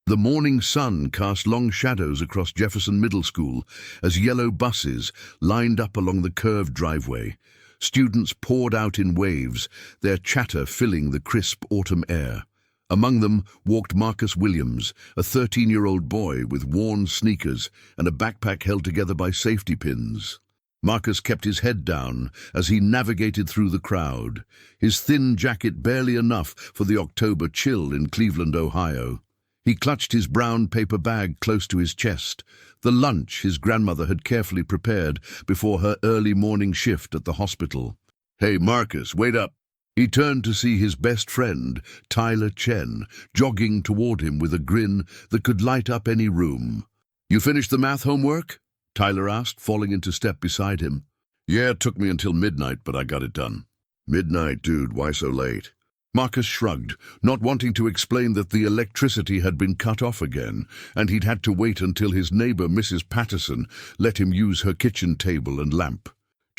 The morning sun cast long shadows across Jefferson Middle School as yellow buses lined up along the curved driveway. Students poured out in waves, their chatter filling the crisp autumn air. Among them walked Marcus Williams, a 13-year-old boy with worn sneakers and a backpack held together by safety pins. Marcus kept his head down as he navigated through the crowd, his thin jacket barely enough for the October chill in Cleveland, Ohio. He clutched his brown paper bag close to his chest, the lunch his grandmother had carefully prepared before her early morning shift at the hospital. "Hey, Marcus, wait up." He turned to see his best friend, Tyler Chen, jogging toward him with a grin that could light up any room. "You finished the math homework?" Tyler asked, falling into step beside him. "Yeah, it took me until midnight, but I got it done." "Midnight, dude, why so late?" Marcus shrugged, not wanting to explain that the electricity had been cut off again, and he'd had to wait until his neighbor, Mrs. Patterson, let him use her kitchen table and lamp.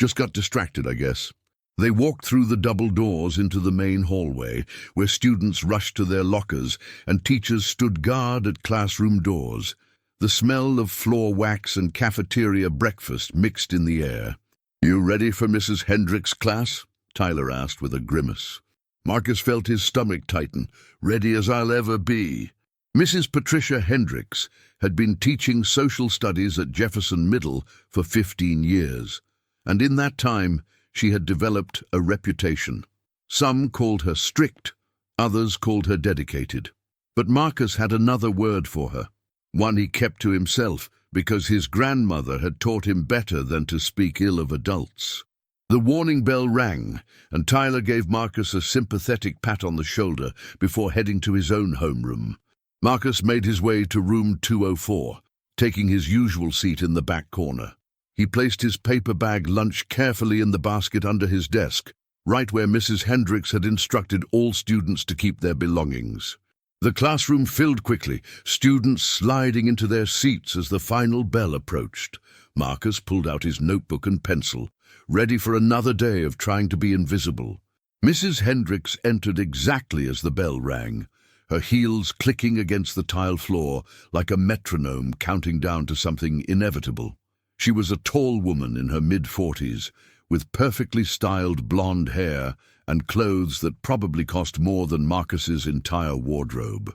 "Just got distracted, I guess." They walked through the double doors into the main hallway, where students rushed to their lockers and teachers stood guard at classroom doors. The smell of floor wax and cafeteria breakfast mixed in the air. "You ready for Mrs. Hendricks' class?" Tyler asked with a grimace. Marcus felt his stomach tighten. "Ready as I'll ever be." Mrs. Patricia Hendricks had been teaching social studies at Jefferson Middle for 15 years, and in that time she had developed a reputation. Some called her strict, others called her dedicated. But Marcus had another word for her, one he kept to himself because his grandmother had taught him better than to speak ill of adults. The warning bell rang, and Tyler gave Marcus a sympathetic pat on the shoulder before heading to his own homeroom. Marcus made his way to room 204, taking his usual seat in the back corner. He placed his paper bag lunch carefully in the basket under his desk, right where Mrs. Hendricks had instructed all students to keep their belongings. The classroom filled quickly, students sliding into their seats as the final bell approached. Marcus pulled out his notebook and pencil, ready for another day of trying to be invisible. Mrs. Hendricks entered exactly as the bell rang, her heels clicking against the tile floor like a metronome counting down to something inevitable. She was a tall woman in her mid-40s, with perfectly styled blonde hair and clothes that probably cost more than Marcus's entire wardrobe.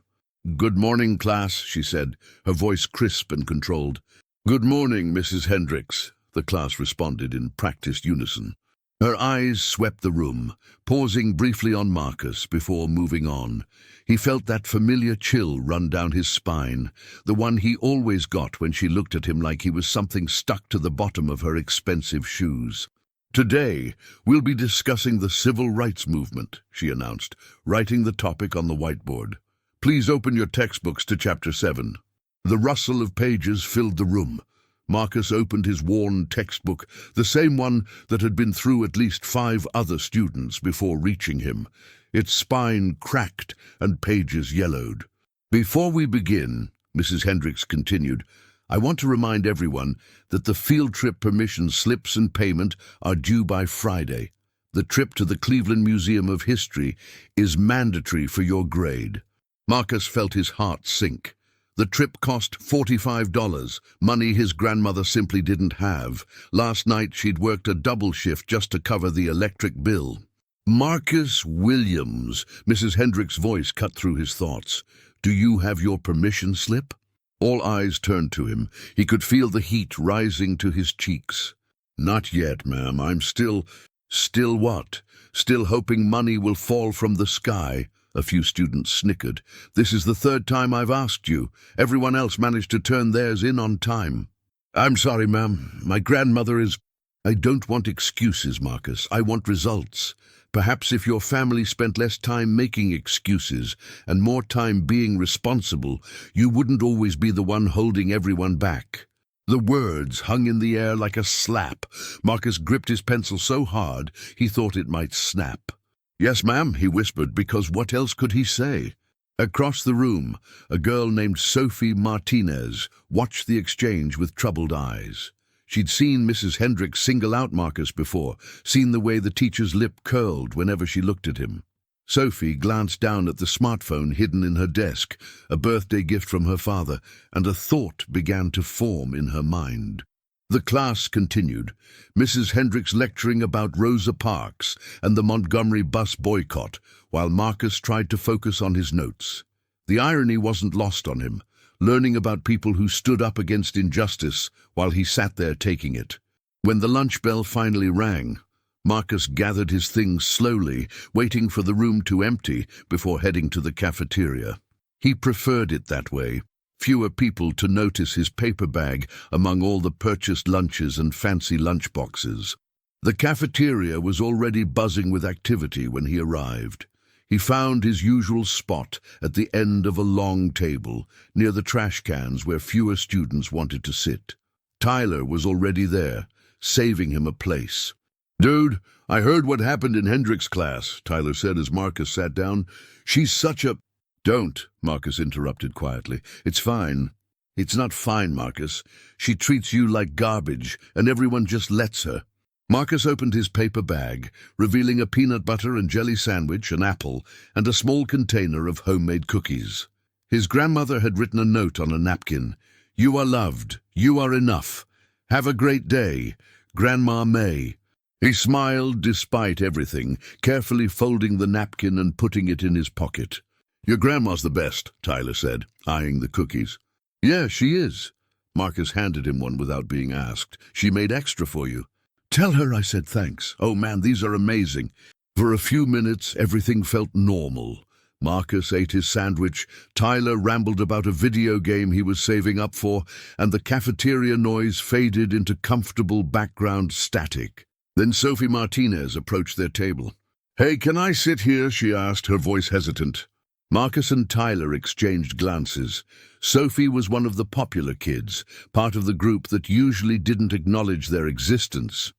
"Good morning, class," she said, her voice crisp and controlled. "Good morning, Mrs. Hendricks," the class responded in practiced unison. Her eyes swept the room, pausing briefly on Marcus before moving on. He felt that familiar chill run down his spine, the one he always got when she looked at him like he was something stuck to the bottom of her expensive shoes. "Today, we'll be discussing the civil rights movement," she announced, writing the topic on the whiteboard. "Please open your textbooks to Chapter 7. The rustle of pages filled the room. Marcus opened his worn textbook, the same one that had been through at least 5 other students before reaching him. Its spine cracked and pages yellowed. "Before we begin," Mrs. Hendricks continued, "I want to remind everyone that the field trip permission slips and payment are due by Friday. The trip to the Cleveland Museum of History is mandatory for your grade." Marcus felt his heart sink. The trip cost $45, money his grandmother simply didn't have. Last night she'd worked a double shift just to cover the electric bill. "Marcus Williams," Mrs. Hendricks' voice cut through his thoughts. "Do you have your permission slip?" All eyes turned to him. He could feel the heat rising to his cheeks. "Not yet, ma'am. I'm still what? Still hoping money will fall from the sky." A few students snickered. "This is the 3rd time I've asked you. Everyone else managed to turn theirs in on time." "I'm sorry, ma'am. My grandmother is—" "I don't want excuses, Marcus. I want results. Perhaps if your family spent less time making excuses and more time being responsible, you wouldn't always be the one holding everyone back." The words hung in the air like a slap. Marcus gripped his pencil so hard he thought it might snap. "Yes, ma'am," he whispered, because what else could he say? Across the room, a girl named Sophie Martinez watched the exchange with troubled eyes. She'd seen Mrs. Hendricks single out Marcus before, seen the way the teacher's lip curled whenever she looked at him. Sophie glanced down at the smartphone hidden in her desk, a birthday gift from her father, and a thought began to form in her mind. The class continued, Mrs. Hendricks lecturing about Rosa Parks and the Montgomery bus boycott, while Marcus tried to focus on his notes. The irony wasn't lost on him, learning about people who stood up against injustice while he sat there taking it. When the lunch bell finally rang, Marcus gathered his things slowly, waiting for the room to empty before heading to the cafeteria. He preferred it that way. Fewer people to notice his paper bag among all the purchased lunches and fancy lunchboxes. The cafeteria was already buzzing with activity when he arrived. He found his usual spot at the end of a long table, near the trash cans where fewer students wanted to sit. Tyler was already there, saving him a place. "Dude, I heard what happened in Hendricks' class," Tyler said as Marcus sat down. "She's such a—" "Don't," Marcus interrupted quietly. "It's fine." "It's not fine, Marcus. She treats you like garbage, and everyone just lets her." Marcus opened his paper bag, revealing a peanut butter and jelly sandwich, an apple, and a small container of homemade cookies. His grandmother had written a note on a napkin. "You are loved. You are enough. Have a great day. Grandma May." He smiled despite everything, carefully folding the napkin and putting it in his pocket. "Your grandma's the best," Tyler said, eyeing the cookies. "Yeah, she is." Marcus handed him one without being asked. "She made extra for you." "Tell her I said thanks. Oh man, these are amazing." For a few minutes, everything felt normal. Marcus ate his sandwich, Tyler rambled about a video game he was saving up for, and the cafeteria noise faded into comfortable background static. Then Sophie Martinez approached their table. "Hey, can I sit here?" she asked, her voice hesitant. Marcus and Tyler exchanged glances. Sophie was one of the popular kids, part of the group that usually didn't acknowledge their existence.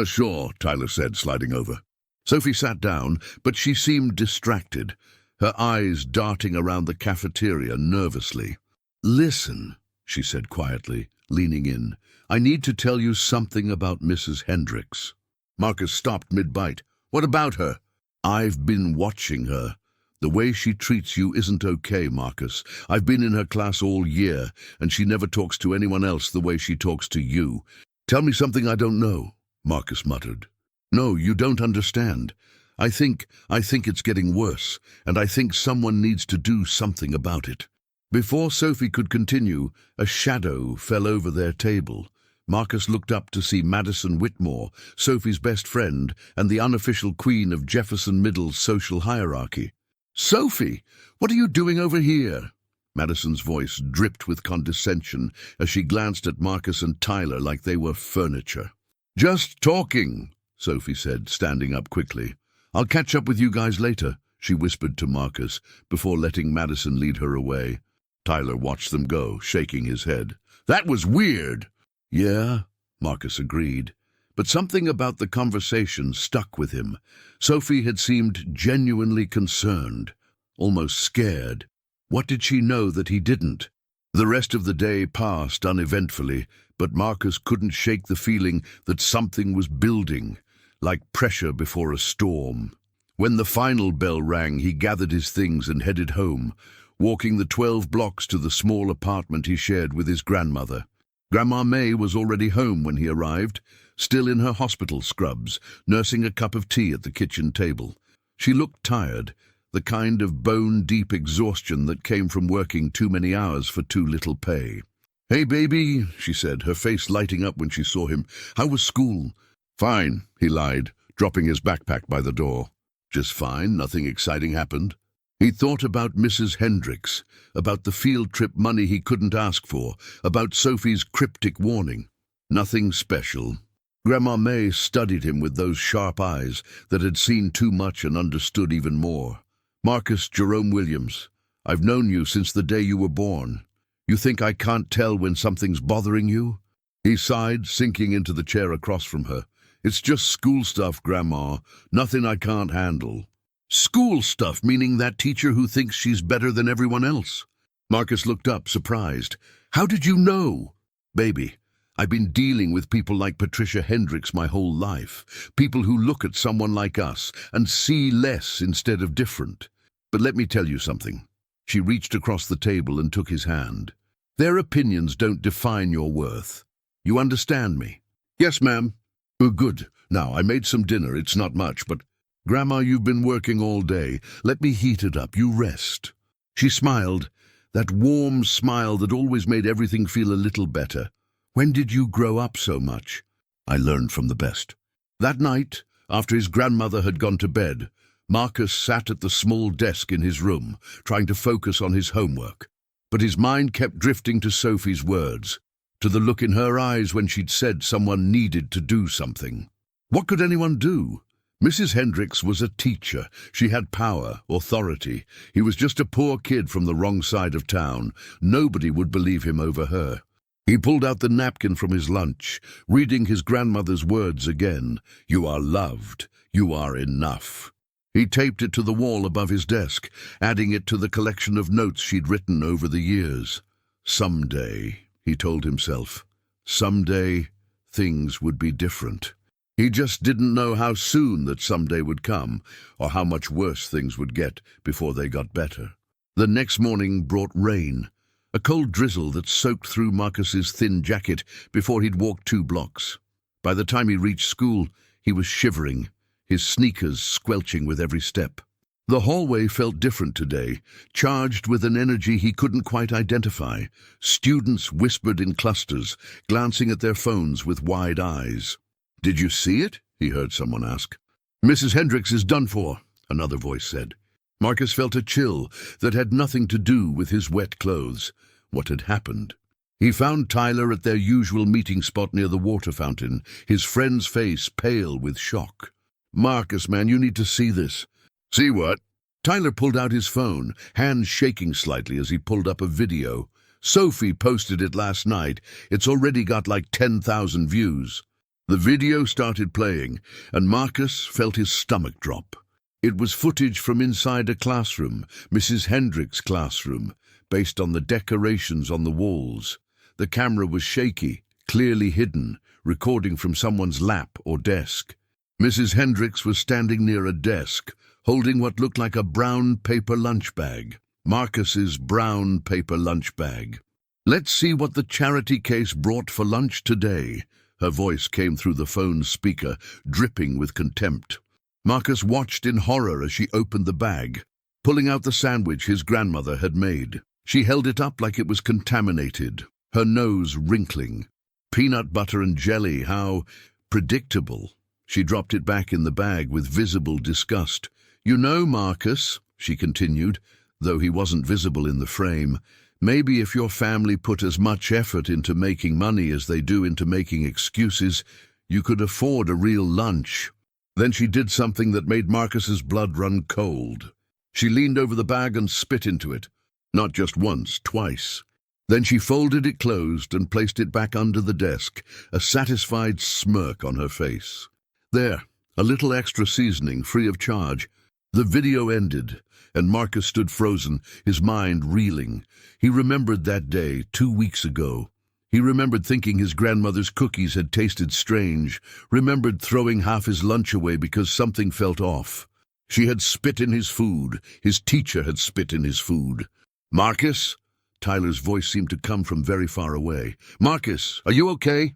Sure," Tyler said, sliding over. Sophie sat down, but she seemed distracted, her eyes darting around the cafeteria nervously. "Listen," she said quietly, leaning in. "I need to tell you something about Mrs. Hendricks." Marcus stopped mid-bite. "What about her?" "I've been watching her. The way she treats you isn't okay, Marcus. I've been in her class all year, and she never talks to anyone else the way she talks to you." "Tell me something I don't know," Marcus muttered. "No, you don't understand. I think it's getting worse, and I think someone needs to do something about it." Before Sophie could continue, a shadow fell over their table. Marcus looked up to see Madison Whitmore, Sophie's best friend and the unofficial queen of Jefferson Middle's social hierarchy. "Sophie, what are you doing over here?" Madison's voice dripped with condescension as she glanced at Marcus and Tyler like they were furniture. "Just talking," Sophie said, standing up quickly. "I'll catch up with you guys later," she whispered to Marcus before letting Madison lead her away. Tyler watched them go, shaking his head. "That was weird." "Yeah," Marcus agreed. But something about the conversation stuck with him. Sophie had seemed genuinely concerned, almost scared. What did she know that he didn't? The rest of the day passed uneventfully, but Marcus couldn't shake the feeling that something was building, like pressure before a storm. When the final bell rang, he gathered his things and headed home, walking the 12 blocks to the small apartment he shared with his grandmother. Grandma May was already home when he arrived, still in her hospital scrubs, nursing a cup of tea at the kitchen table. She looked tired, the kind of bone-deep exhaustion that came from working too many hours for too little pay. "Hey, baby," she said, her face lighting up when she saw him. "How was school?" "Fine," he lied, dropping his backpack by the door. "Just fine, nothing exciting happened." He thought about Mrs. Hendricks, about the field trip money he couldn't ask for, about Sophie's cryptic warning. Nothing special. Grandma May studied him with those sharp eyes that had seen too much and understood even more. "Marcus Jerome Williams, I've known you since the day you were born. You think I can't tell when something's bothering you?" He sighed, sinking into the chair across from her. "It's just school stuff, Grandma. Nothing I can't handle." "School stuff, meaning that teacher who thinks she's better than everyone else?" Marcus looked up, surprised. "How did you know?" "Baby, I've been dealing with people like Patricia Hendricks my whole life, people who look at someone like us and see less instead of different. But let me tell you something." She reached across the table and took his hand. "Their opinions don't define your worth. You understand me?" "Yes, ma'am." "Oh, good. Now, I made some dinner. It's not much, but Grandma, you've been working all day. Let me heat it up. You rest." She smiled, that warm smile that always made everything feel a little better. "When did you grow up so much?" "I learned from the best." That night, after his grandmother had gone to bed, Marcus sat at the small desk in his room, trying to focus on his homework. But his mind kept drifting to Sophie's words, to the look in her eyes when she'd said someone needed to do something. What could anyone do? Mrs. Hendricks was a teacher. She had power, authority. He was just a poor kid from the wrong side of town. Nobody would believe him over her. He pulled out the napkin from his lunch, reading his grandmother's words again. "You are loved. You are enough." He taped it to the wall above his desk, adding it to the collection of notes she'd written over the years. Someday, he told himself, someday things would be different. He just didn't know how soon that someday would come, or how much worse things would get before they got better. The next morning brought rain, a cold drizzle that soaked through Marcus's thin jacket before he'd walked 2 blocks. By the time he reached school, he was shivering, his sneakers squelching with every step. The hallway felt different today, charged with an energy he couldn't quite identify. Students whispered in clusters, glancing at their phones with wide eyes. "Did you see it?" he heard someone ask. "Mrs. Hendricks is done for," another voice said. Marcus felt a chill that had nothing to do with his wet clothes. What had happened? He found Tyler at their usual meeting spot near the water fountain, his friend's face pale with shock. "Marcus, man, you need to see this." "See what?" Tyler pulled out his phone, hands shaking slightly as he pulled up a video. "Sophie posted it last night. It's already got like 10,000 views. The video started playing, and Marcus felt his stomach drop. It was footage from inside a classroom, Mrs. Hendricks' classroom, based on the decorations on the walls. The camera was shaky, clearly hidden, recording from someone's lap or desk. Mrs. Hendricks was standing near a desk, holding what looked like a brown paper lunch bag. Marcus's brown paper lunch bag. "Let's see what the charity case brought for lunch today." Her voice came through the phone's speaker, dripping with contempt. Marcus watched in horror as she opened the bag, pulling out the sandwich his grandmother had made. She held it up like it was contaminated, her nose wrinkling. Peanut butter and jelly, how predictable. She dropped it back in the bag with visible disgust. "You know, Marcus," she continued, though he wasn't visible in the frame, "maybe if your family put as much effort into making money as they do into making excuses, you could afford a real lunch." Then she did something that made Marcus's blood run cold. She leaned over the bag and spit into it. Not just once, twice. Then she folded it closed and placed it back under the desk, a satisfied smirk on her face. "There, a little extra seasoning, free of charge." The video ended, and Marcus stood frozen, his mind reeling. He remembered that day, 2 weeks ago. He remembered thinking his grandmother's cookies had tasted strange, remembered throwing half his lunch away because something felt off. She had spit in his food. His teacher had spit in his food. "Marcus?" Tyler's voice seemed to come from very far away. "Marcus, are you okay?"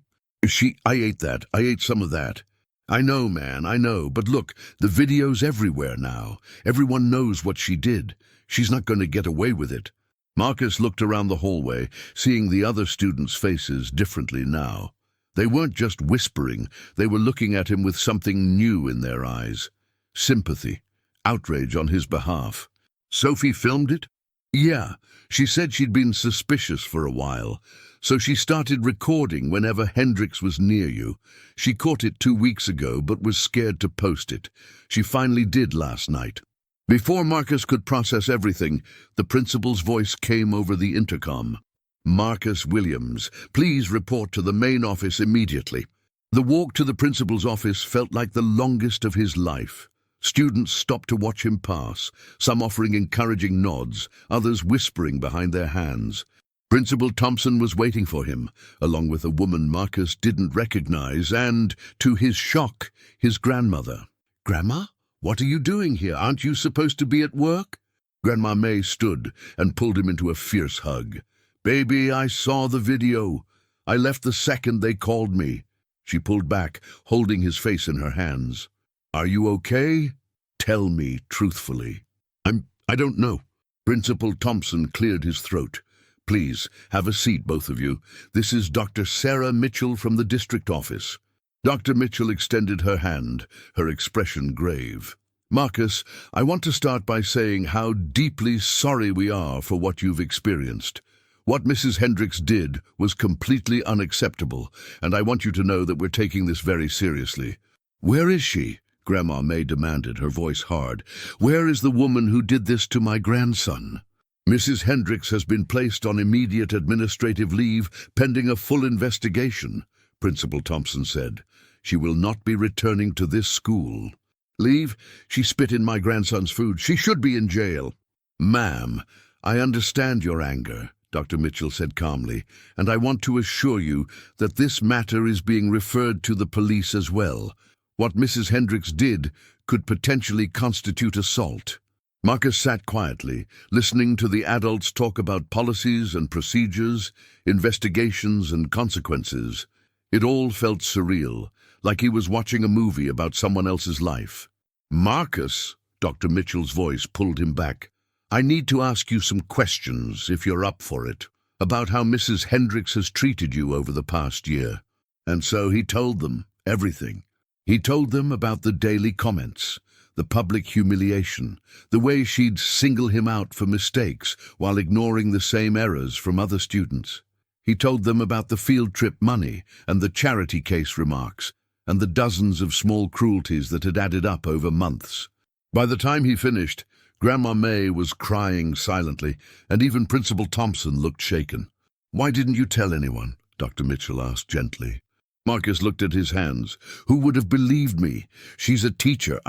I ate that. I ate some of that." "I know, man, I know. But look, the video's everywhere now. Everyone knows what she did. She's not going to get away with it." Marcus looked around the hallway, seeing the other students' faces differently now. They weren't just whispering. They were looking at him with something new in their eyes. Sympathy. Outrage on his behalf. "Sophie filmed it?" "Yeah. She said she'd been suspicious for a while. So she started recording whenever Hendricks was near you. She caught it 2 weeks ago, but was scared to post it. She finally did last night." Before Marcus could process everything, the principal's voice came over the intercom. "Marcus Williams, please report to the main office immediately." The walk to the principal's office felt like the longest of his life. Students stopped to watch him pass, some offering encouraging nods, others whispering behind their hands. Principal Thompson was waiting for him, along with a woman Marcus didn't recognize and, to his shock, his grandmother. "Grandma, what are you doing here? Aren't you supposed to be at work?" Grandma May stood and pulled him into a fierce hug. "Baby, I saw the video. I left the second they called me." She pulled back, holding his face in her hands. "Are you okay? Tell me truthfully." I don't know." Principal Thompson cleared his throat. "Please, have a seat, both of you. This is Dr. Sarah Mitchell from the district office." Dr. Mitchell extended her hand, her expression grave. "Marcus, I want to start by saying how deeply sorry we are for what you've experienced. What Mrs. Hendricks did was completely unacceptable, and I want you to know that we're taking this very seriously." "Where is she?" Grandma May demanded, her voice hard. "Where is the woman who did this to my grandson?" "Mrs. Hendricks has been placed on immediate administrative leave pending a full investigation," Principal Thompson said. "She will not be returning to this school." "Leave? She spit in my grandson's food. She should be in jail." "Ma'am, I understand your anger," Dr. Mitchell said calmly, "and I want to assure you that this matter is being referred to the police as well. What Mrs. Hendricks did could potentially constitute assault." Marcus sat quietly, listening to the adults talk about policies and procedures, investigations and consequences. It all felt surreal, like he was watching a movie about someone else's life. "Marcus," Dr. Mitchell's voice pulled him back, "I need to ask you some questions, if you're up for it, about how Mrs. Hendricks has treated you over the past year." And so he told them everything. He told them about the daily comments, the public humiliation, the way she'd single him out for mistakes while ignoring the same errors from other students. He told them about the field trip money and the charity case remarks, and the dozens of small cruelties that had added up over months. By the time he finished, Grandma May was crying silently, and even Principal Thompson looked shaken. "Why didn't you tell anyone?" Dr. Mitchell asked gently. Marcus looked at his hands. "Who would have believed me? She's a teacher.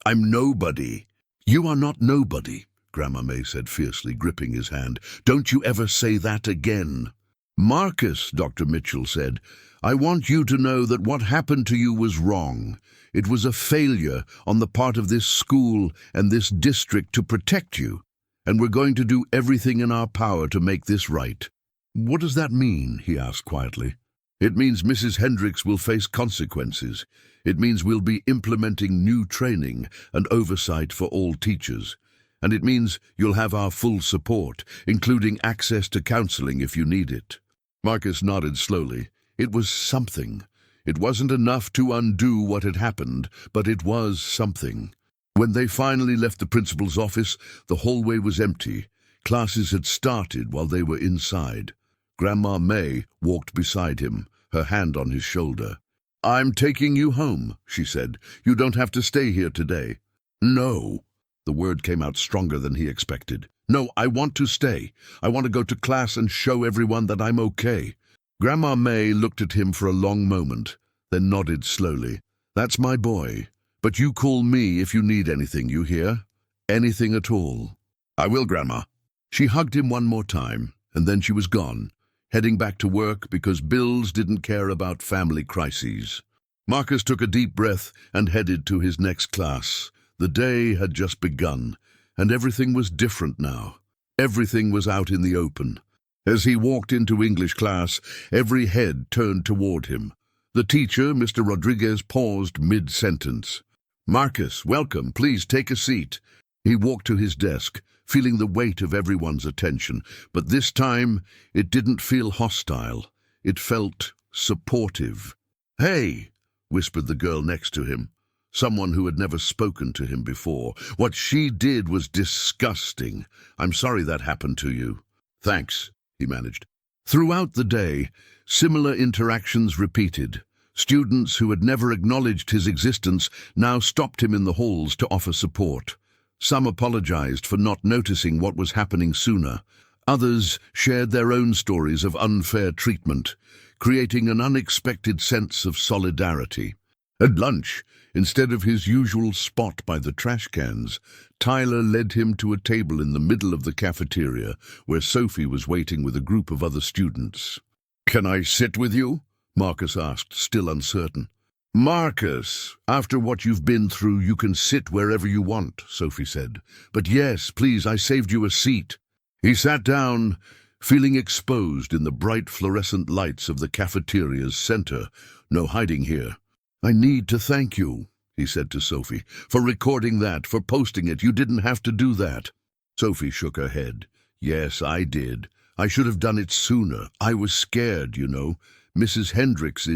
I'm nobody." "You are not nobody," Grandma May said fiercely, gripping his hand. "Don't you ever say that again." "Marcus," Dr. Mitchell said, "I want you to know that what happened to you was wrong. It was a failure on the part of this school and this district to protect you, and we're going to do everything in our power to make this right." "What does that mean?" he asked quietly. "It means Mrs. Hendricks will face consequences. It means we'll be implementing new training and oversight for all teachers. And it means you'll have our full support, including access to counseling if you need it." Marcus nodded slowly. It was something. It wasn't enough to undo what had happened, but it was something. When they finally left the principal's office, the hallway was empty. Classes had started while they were inside. Grandma May walked beside him, her hand on his shoulder. "I'm taking you home," she said. "You don't have to stay here today." "No." The word came out stronger than he expected. "No, I want to stay. I want to go to class and show everyone that I'm okay." Grandma May looked at him for a long moment, then nodded slowly. "That's my boy. But you call me if you need anything, you hear? Anything at all." "I will, Grandma." She hugged him one more time, and then she was gone, heading back to work because bills didn't care about family crises. Marcus took a deep breath and headed to his next class. The day had just begun, and everything was different now. Everything was out in the open. As he walked into English class, every head turned toward him. The teacher, Mr. Rodriguez, paused mid-sentence. "Marcus, welcome. Please take a seat." He walked to his desk, feeling the weight of everyone's attention, but this time it didn't feel hostile. It felt supportive. "Hey," whispered the girl next to him, someone who had never spoken to him before. "What she did was disgusting. I'm sorry that happened to you." "Thanks," he managed. Throughout the day, similar interactions repeated. Students who had never acknowledged his existence now stopped him in the halls to offer support. Some apologized for not noticing what was happening sooner. Others shared their own stories of unfair treatment, creating an unexpected sense of solidarity. At lunch, Instead of his usual spot by the trash cans, Tyler led him to a table in the middle of the cafeteria where Sophie was waiting with a group of other students. "Can I sit with you?" Marcus asked, still uncertain. "Marcus, after what you've been through, you can sit wherever you want," Sophie said. "But yes, please, I saved you a seat." He sat down, feeling exposed in the bright fluorescent lights of the cafeteria's center. No hiding here. "I need to thank you," he said to Sophie, "for recording that, for posting it. You didn't have to do that." Sophie shook her head. "Yes, I did. I should have done it sooner. I was scared, you know. Mrs. Hendricks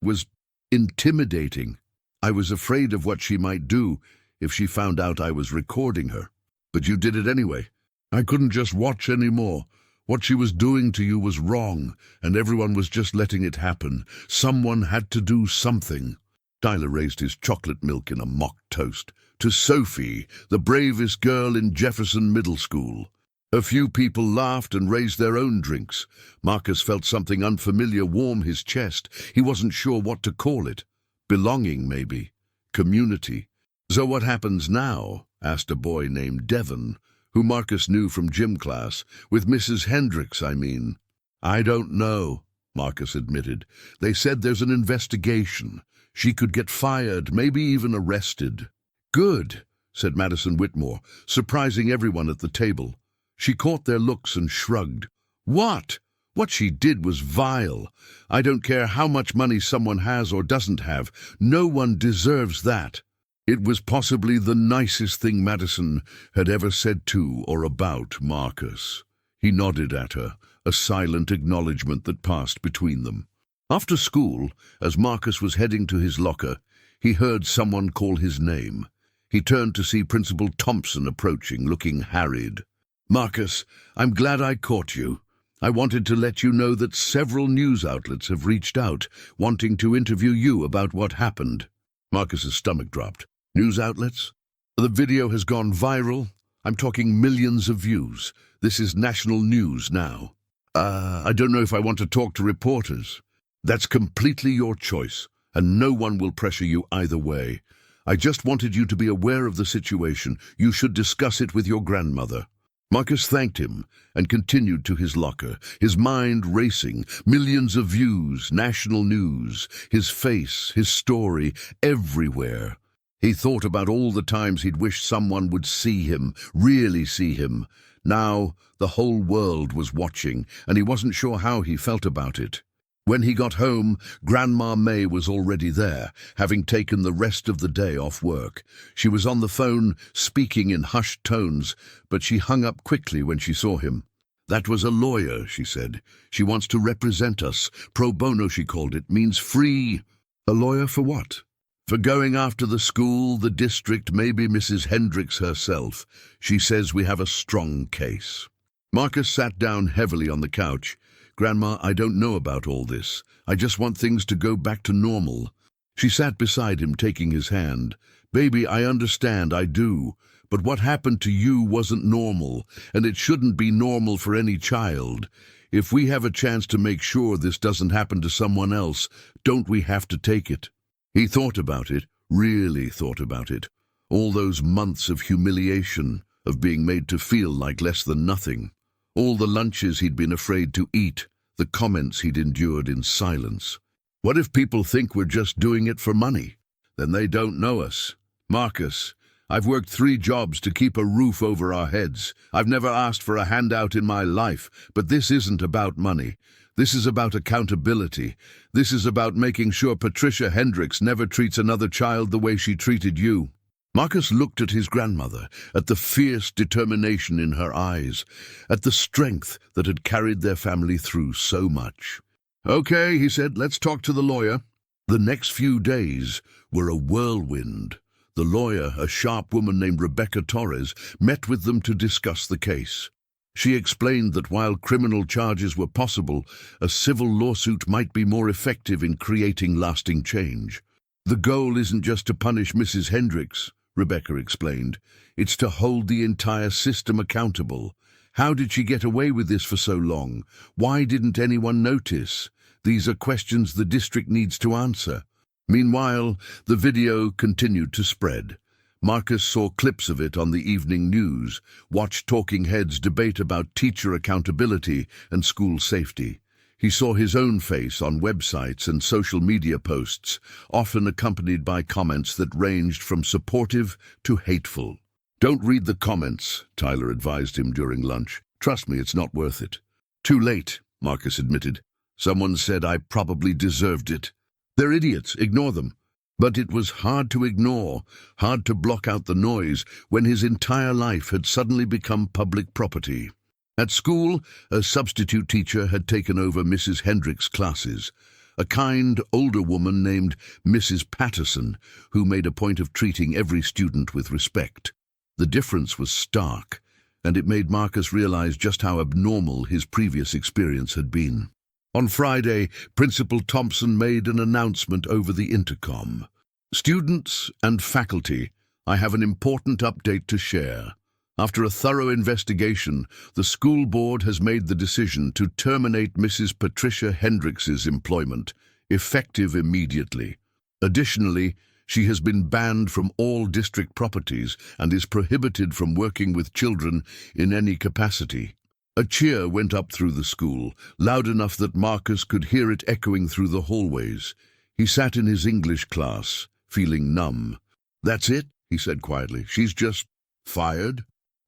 was intimidating. I was afraid of what she might do if she found out I was recording her. But you did it anyway. I couldn't just watch anymore. What she was doing to you was wrong, and everyone was just letting it happen. Someone had to do something." Tyler raised his chocolate milk in a mock toast. "To Sophie, the bravest girl in Jefferson Middle School." A few people laughed and raised their own drinks. Marcus felt something unfamiliar warm his chest. He wasn't sure what to call it. Belonging, maybe. Community. "So what happens now?" asked a boy named Devon, who Marcus knew from gym class. "With Mrs. Hendricks, I mean." "I don't know," Marcus admitted. "They said there's an investigation. She could get fired, maybe even arrested." "Good," said Madison Whitmore, surprising everyone at the table. She caught their looks and shrugged. "What? What she did was vile. I don't care how much money someone has or doesn't have. No one deserves that." It was possibly the nicest thing Madison had ever said to or about Marcus. He nodded at her, a silent acknowledgement that passed between them. After school, as Marcus was heading to his locker, he heard someone call his name. He turned to see Principal Thompson approaching, looking harried. "Marcus, I'm glad I caught you. I wanted to let you know that several news outlets have reached out, wanting to interview you about what happened." Marcus's stomach dropped. "News outlets? The video has gone viral. I'm talking millions of views. This is national news now." I don't know if I want to talk to reporters." "That's completely your choice, and no one will pressure you either way. I just wanted you to be aware of the situation. You should discuss it with your grandmother." Marcus thanked him and continued to his locker, his mind racing. Millions of views, national news, his face, his story, everywhere. He thought about all the times he'd wished someone would see him, really see him. Now the whole world was watching, and he wasn't sure how he felt about it. When he got home, Grandma May was already there, having taken the rest of the day off work. She was on the phone, speaking in hushed tones, but she hung up quickly when she saw him. "That was a lawyer," she said. "She wants to represent us. Pro bono, she called it, means free." "A lawyer for what?" "For going after the school, the district, maybe Mrs. Hendricks herself. She says we have a strong case." Marcus sat down heavily on the couch. "Grandma, I don't know about all this. I just want things to go back to normal." She sat beside him, taking his hand. "Baby, I understand, I do. But what happened to you wasn't normal, and it shouldn't be normal for any child. If we have a chance to make sure this doesn't happen to someone else, don't we have to take it?" He thought about it, really thought about it. All those months of humiliation, of being made to feel like less than nothing. All the lunches he'd been afraid to eat, the comments he'd endured in silence. What if people think we're just doing it for money? Then they don't know us. "Marcus, I've worked 3 jobs to keep a roof over our heads. I've never asked for a handout in my life, but this isn't about money. This is about accountability. This is about making sure Patricia Hendricks never treats another child the way she treated you." Marcus looked at his grandmother, at the fierce determination in her eyes, at the strength that had carried their family through so much. "Okay," he said, "let's talk to the lawyer." The next few days were a whirlwind. The lawyer, a sharp woman named Rebecca Torres, met with them to discuss the case. She explained that while criminal charges were possible, a civil lawsuit might be more effective in creating lasting change. "The goal isn't just to punish Mrs. Hendricks," Rebecca explained. "It's to hold the entire system accountable. How did she get away with this for so long? Why didn't anyone notice? These are questions the district needs to answer." Meanwhile, the video continued to spread. Marcus saw clips of it on the evening news, watched talking heads debate about teacher accountability and school safety. He saw his own face on websites and social media posts, often accompanied by comments that ranged from supportive to hateful. "Don't read the comments," Tyler advised him during lunch. "Trust me, it's not worth it." "Too late," Marcus admitted. "Someone said I probably deserved it." "They're idiots, ignore them." But it was hard to ignore, hard to block out the noise when his entire life had suddenly become public property. At school, a substitute teacher had taken over Mrs. Hendricks' classes, a kind, older woman named Mrs. Patterson, who made a point of treating every student with respect. The difference was stark, and it made Marcus realize just how abnormal his previous experience had been. On Friday, Principal Thompson made an announcement over the intercom. "Students and faculty, I have an important update to share. After a thorough investigation, the school board has made the decision to terminate Mrs. Patricia Hendricks's employment, effective immediately. Additionally, she has been banned from all district properties and is prohibited from working with children in any capacity." A cheer went up through the school, loud enough that Marcus could hear it echoing through the hallways. He sat in his English class, feeling numb. "That's it," he said quietly. "She's just fired?"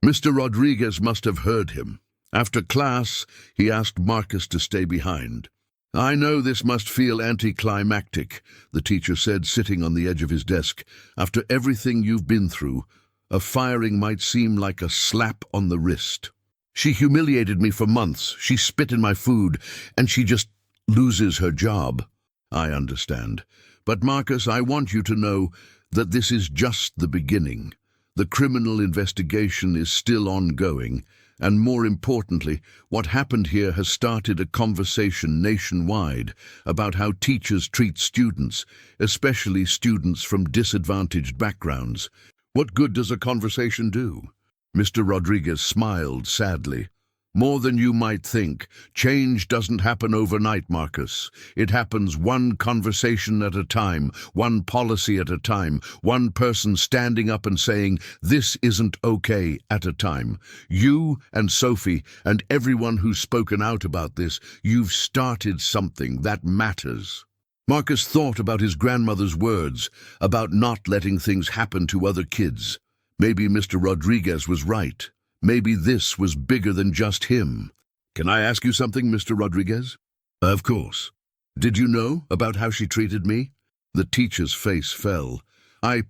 Mr. Rodriguez must have heard him. After class, he asked Marcus to stay behind. "I know this must feel anticlimactic," the teacher said, sitting on the edge of his desk. "After everything you've been through, a firing might seem like a slap on the wrist. She humiliated me for months, she spit in my food, and she just loses her job." "I understand. But Marcus, I want you to know that this is just the beginning. The criminal investigation is still ongoing, and more importantly, what happened here has started a conversation nationwide about how teachers treat students, especially students from disadvantaged backgrounds. What good does a conversation do?" Mr. Rodriguez smiled sadly. "More than you might think. Change doesn't happen overnight, Marcus. It happens one conversation at a time, one policy at a time, one person standing up and saying, 'This isn't okay,' at a time. You and Sophie and everyone who's spoken out about this, you've started something that matters." Marcus thought about his grandmother's words, about not letting things happen to other kids. Maybe Mr. Rodriguez was right. Maybe this was bigger than just him. "Can I ask you something, Mr. Rodriguez?" "Of course." "Did you know about how she treated me?" The teacher's face fell. I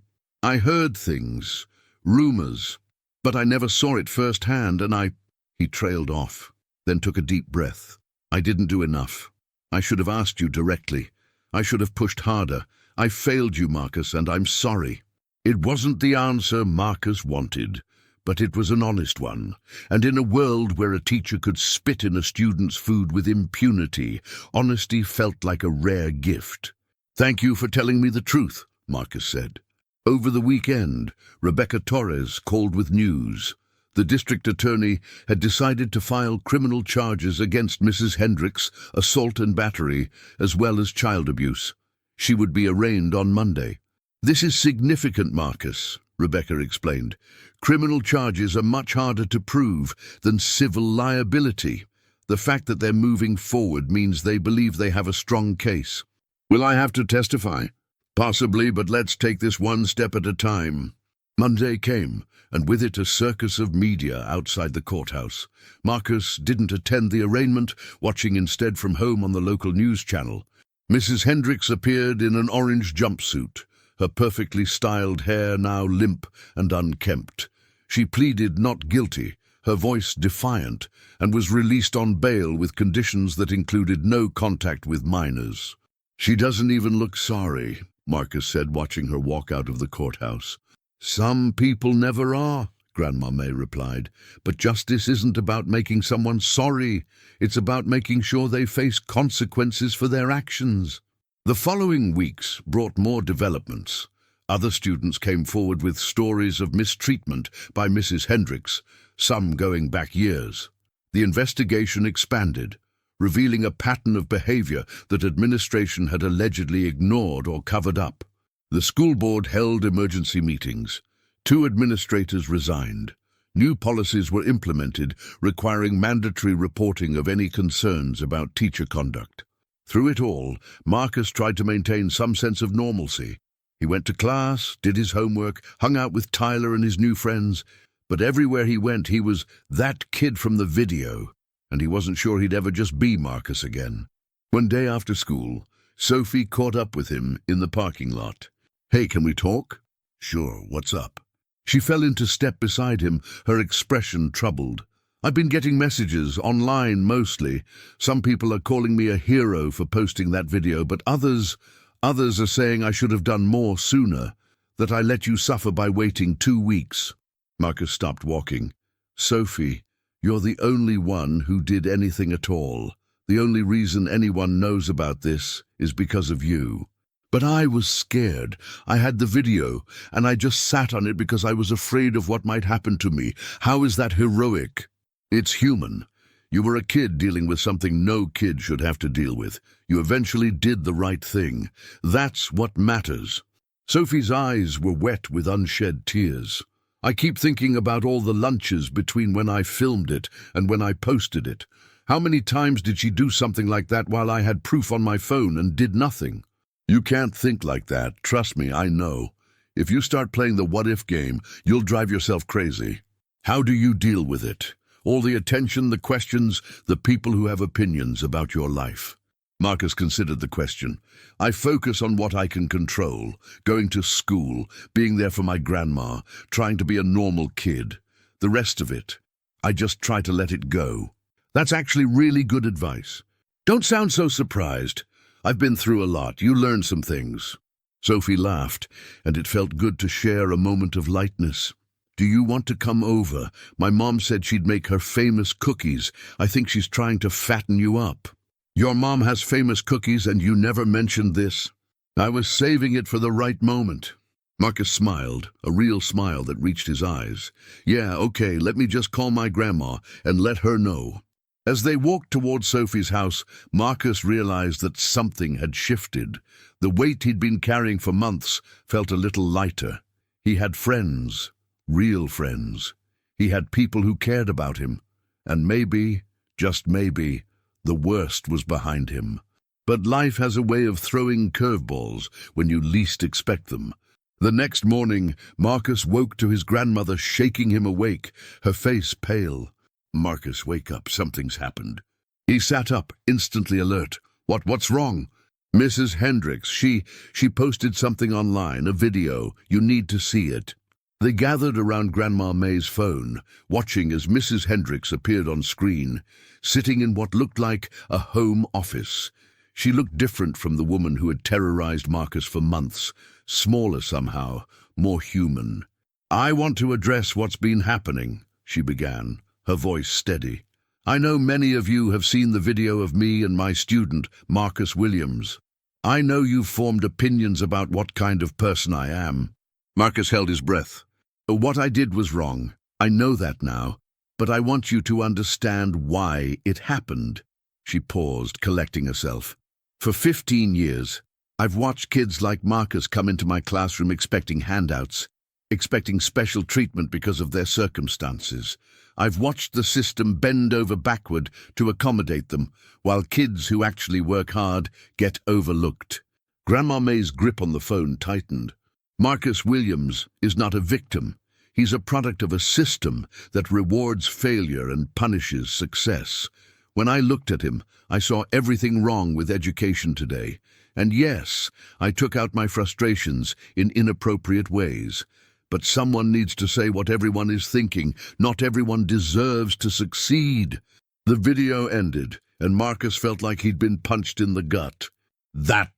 heard things, rumors, but I never saw it firsthand, and He trailed off, then took a deep breath. "I didn't do enough. I should have asked you directly. I should have pushed harder. I failed you, Marcus, and I'm sorry." It wasn't the answer Marcus wanted, but it was an honest one, and in a world where a teacher could spit in a student's food with impunity, honesty felt like a rare gift. "Thank you for telling me the truth," Marcus said. Over the weekend, Rebecca Torres called with news. The district attorney had decided to file criminal charges against Mrs. Hendricks, assault and battery, as well as child abuse. She would be arraigned on Monday. "This is significant, Marcus," Rebecca explained. "Criminal charges are much harder to prove than civil liability. The fact that they're moving forward means they believe they have a strong case." "Will I have to testify?" "Possibly, but let's take this one step at a time." Monday came, and with it a circus of media outside the courthouse. Marcus didn't attend the arraignment, watching instead from home on the local news channel. Mrs. Hendricks appeared in an orange jumpsuit, her perfectly styled hair now limp and unkempt. She pleaded not guilty, her voice defiant, and was released on bail with conditions that included no contact with minors. "She doesn't even look sorry," Marcus said, watching her walk out of the courthouse. "Some people never are," Grandma May replied. "But justice isn't about making someone sorry. It's about making sure they face consequences for their actions." The following weeks brought more developments. Other students came forward with stories of mistreatment by Mrs. Hendricks, some going back years. The investigation expanded. revealing a pattern of behavior that administration had allegedly ignored or covered up. The school board held emergency meetings. 2 administrators resigned. New policies were implemented requiring mandatory reporting of any concerns about teacher conduct. Through it all, Marcus tried to maintain some sense of normalcy. He went to class, did his homework, hung out with Tyler and his new friends, but everywhere he went he was that kid from the video, and he wasn't sure he'd ever just be Marcus again. One day after school, Sophie caught up with him in the parking lot. "Hey, can we talk?" "Sure, what's up?" She fell into step beside him, her expression troubled. "I've been getting messages, online mostly. Some people are calling me a hero for posting that video, but others are saying I should have done more sooner, that I let you suffer by waiting 2 weeks. Marcus stopped walking. "Sophie, you're the only one who did anything at all. The only reason anyone knows about this is because of you." "But I was scared. I had the video, and I just sat on it because I was afraid of what might happen to me. How is that heroic?" "It's human. You were a kid dealing with something no kid should have to deal with. You eventually did the right thing. That's what matters." Sophie's eyes were wet with unshed tears. "I keep thinking about all the lunches between when I filmed it and when I posted it. How many times did she do something like that while I had proof on my phone and did nothing?" "You can't think like that. Trust me, I know. If you start playing the what-if game, you'll drive yourself crazy. How do you deal with it? All the attention, the questions, the people who have opinions about your life." Marcus considered the question. "I focus on what I can control, going to school, being there for my grandma, trying to be a normal kid. The rest of it, I just try to let it go." "That's actually really good advice. Don't sound so surprised. I've been through a lot. You learn some things." Sophie laughed, and it felt good to share a moment of lightness. "Do you want to come over? My mom said she'd make her famous cookies. I think she's trying to fatten you up." "Your mom has famous cookies and you never mentioned this?" "I was saving it for the right moment." Marcus smiled, a real smile that reached his eyes. "Yeah, okay, let me just call my grandma and let her know." As they walked toward Sophie's house, Marcus realized that something had shifted. The weight he'd been carrying for months felt a little lighter. He had friends, real friends. He had people who cared about him. And maybe, just maybe, the worst was behind him. But life has a way of throwing curveballs when you least expect them. The next morning, Marcus woke to his grandmother shaking him awake, her face pale. "Marcus, wake up, something's happened." He sat up, instantly alert. What's wrong?" "Mrs. Hendricks, she posted something online, a video. You need to see it." They gathered around Grandma May's phone, watching as Mrs. Hendricks appeared on screen, sitting in what looked like a home office. She looked different from the woman who had terrorized Marcus for months, smaller somehow, more human. "I want to address what's been happening," she began, her voice steady. "I know many of you have seen the video of me and my student, Marcus Williams. I know you've formed opinions about what kind of person I am." Marcus held his breath. "What I did was wrong. I know that now. But I want you to understand why it happened." She paused, collecting herself. "For 15 years, I've watched kids like Marcus come into my classroom expecting handouts, expecting special treatment because of their circumstances. I've watched the system bend over backward to accommodate them, while kids who actually work hard get overlooked." Grandma May's grip on the phone tightened. "Marcus Williams is not a victim. He's a product of a system that rewards failure and punishes success. When I looked at him, I saw everything wrong with education today. And yes, I took out my frustrations in inappropriate ways. But someone needs to say what everyone is thinking. Not everyone deserves to succeed." The video ended, and Marcus felt like he'd been punched in the gut. That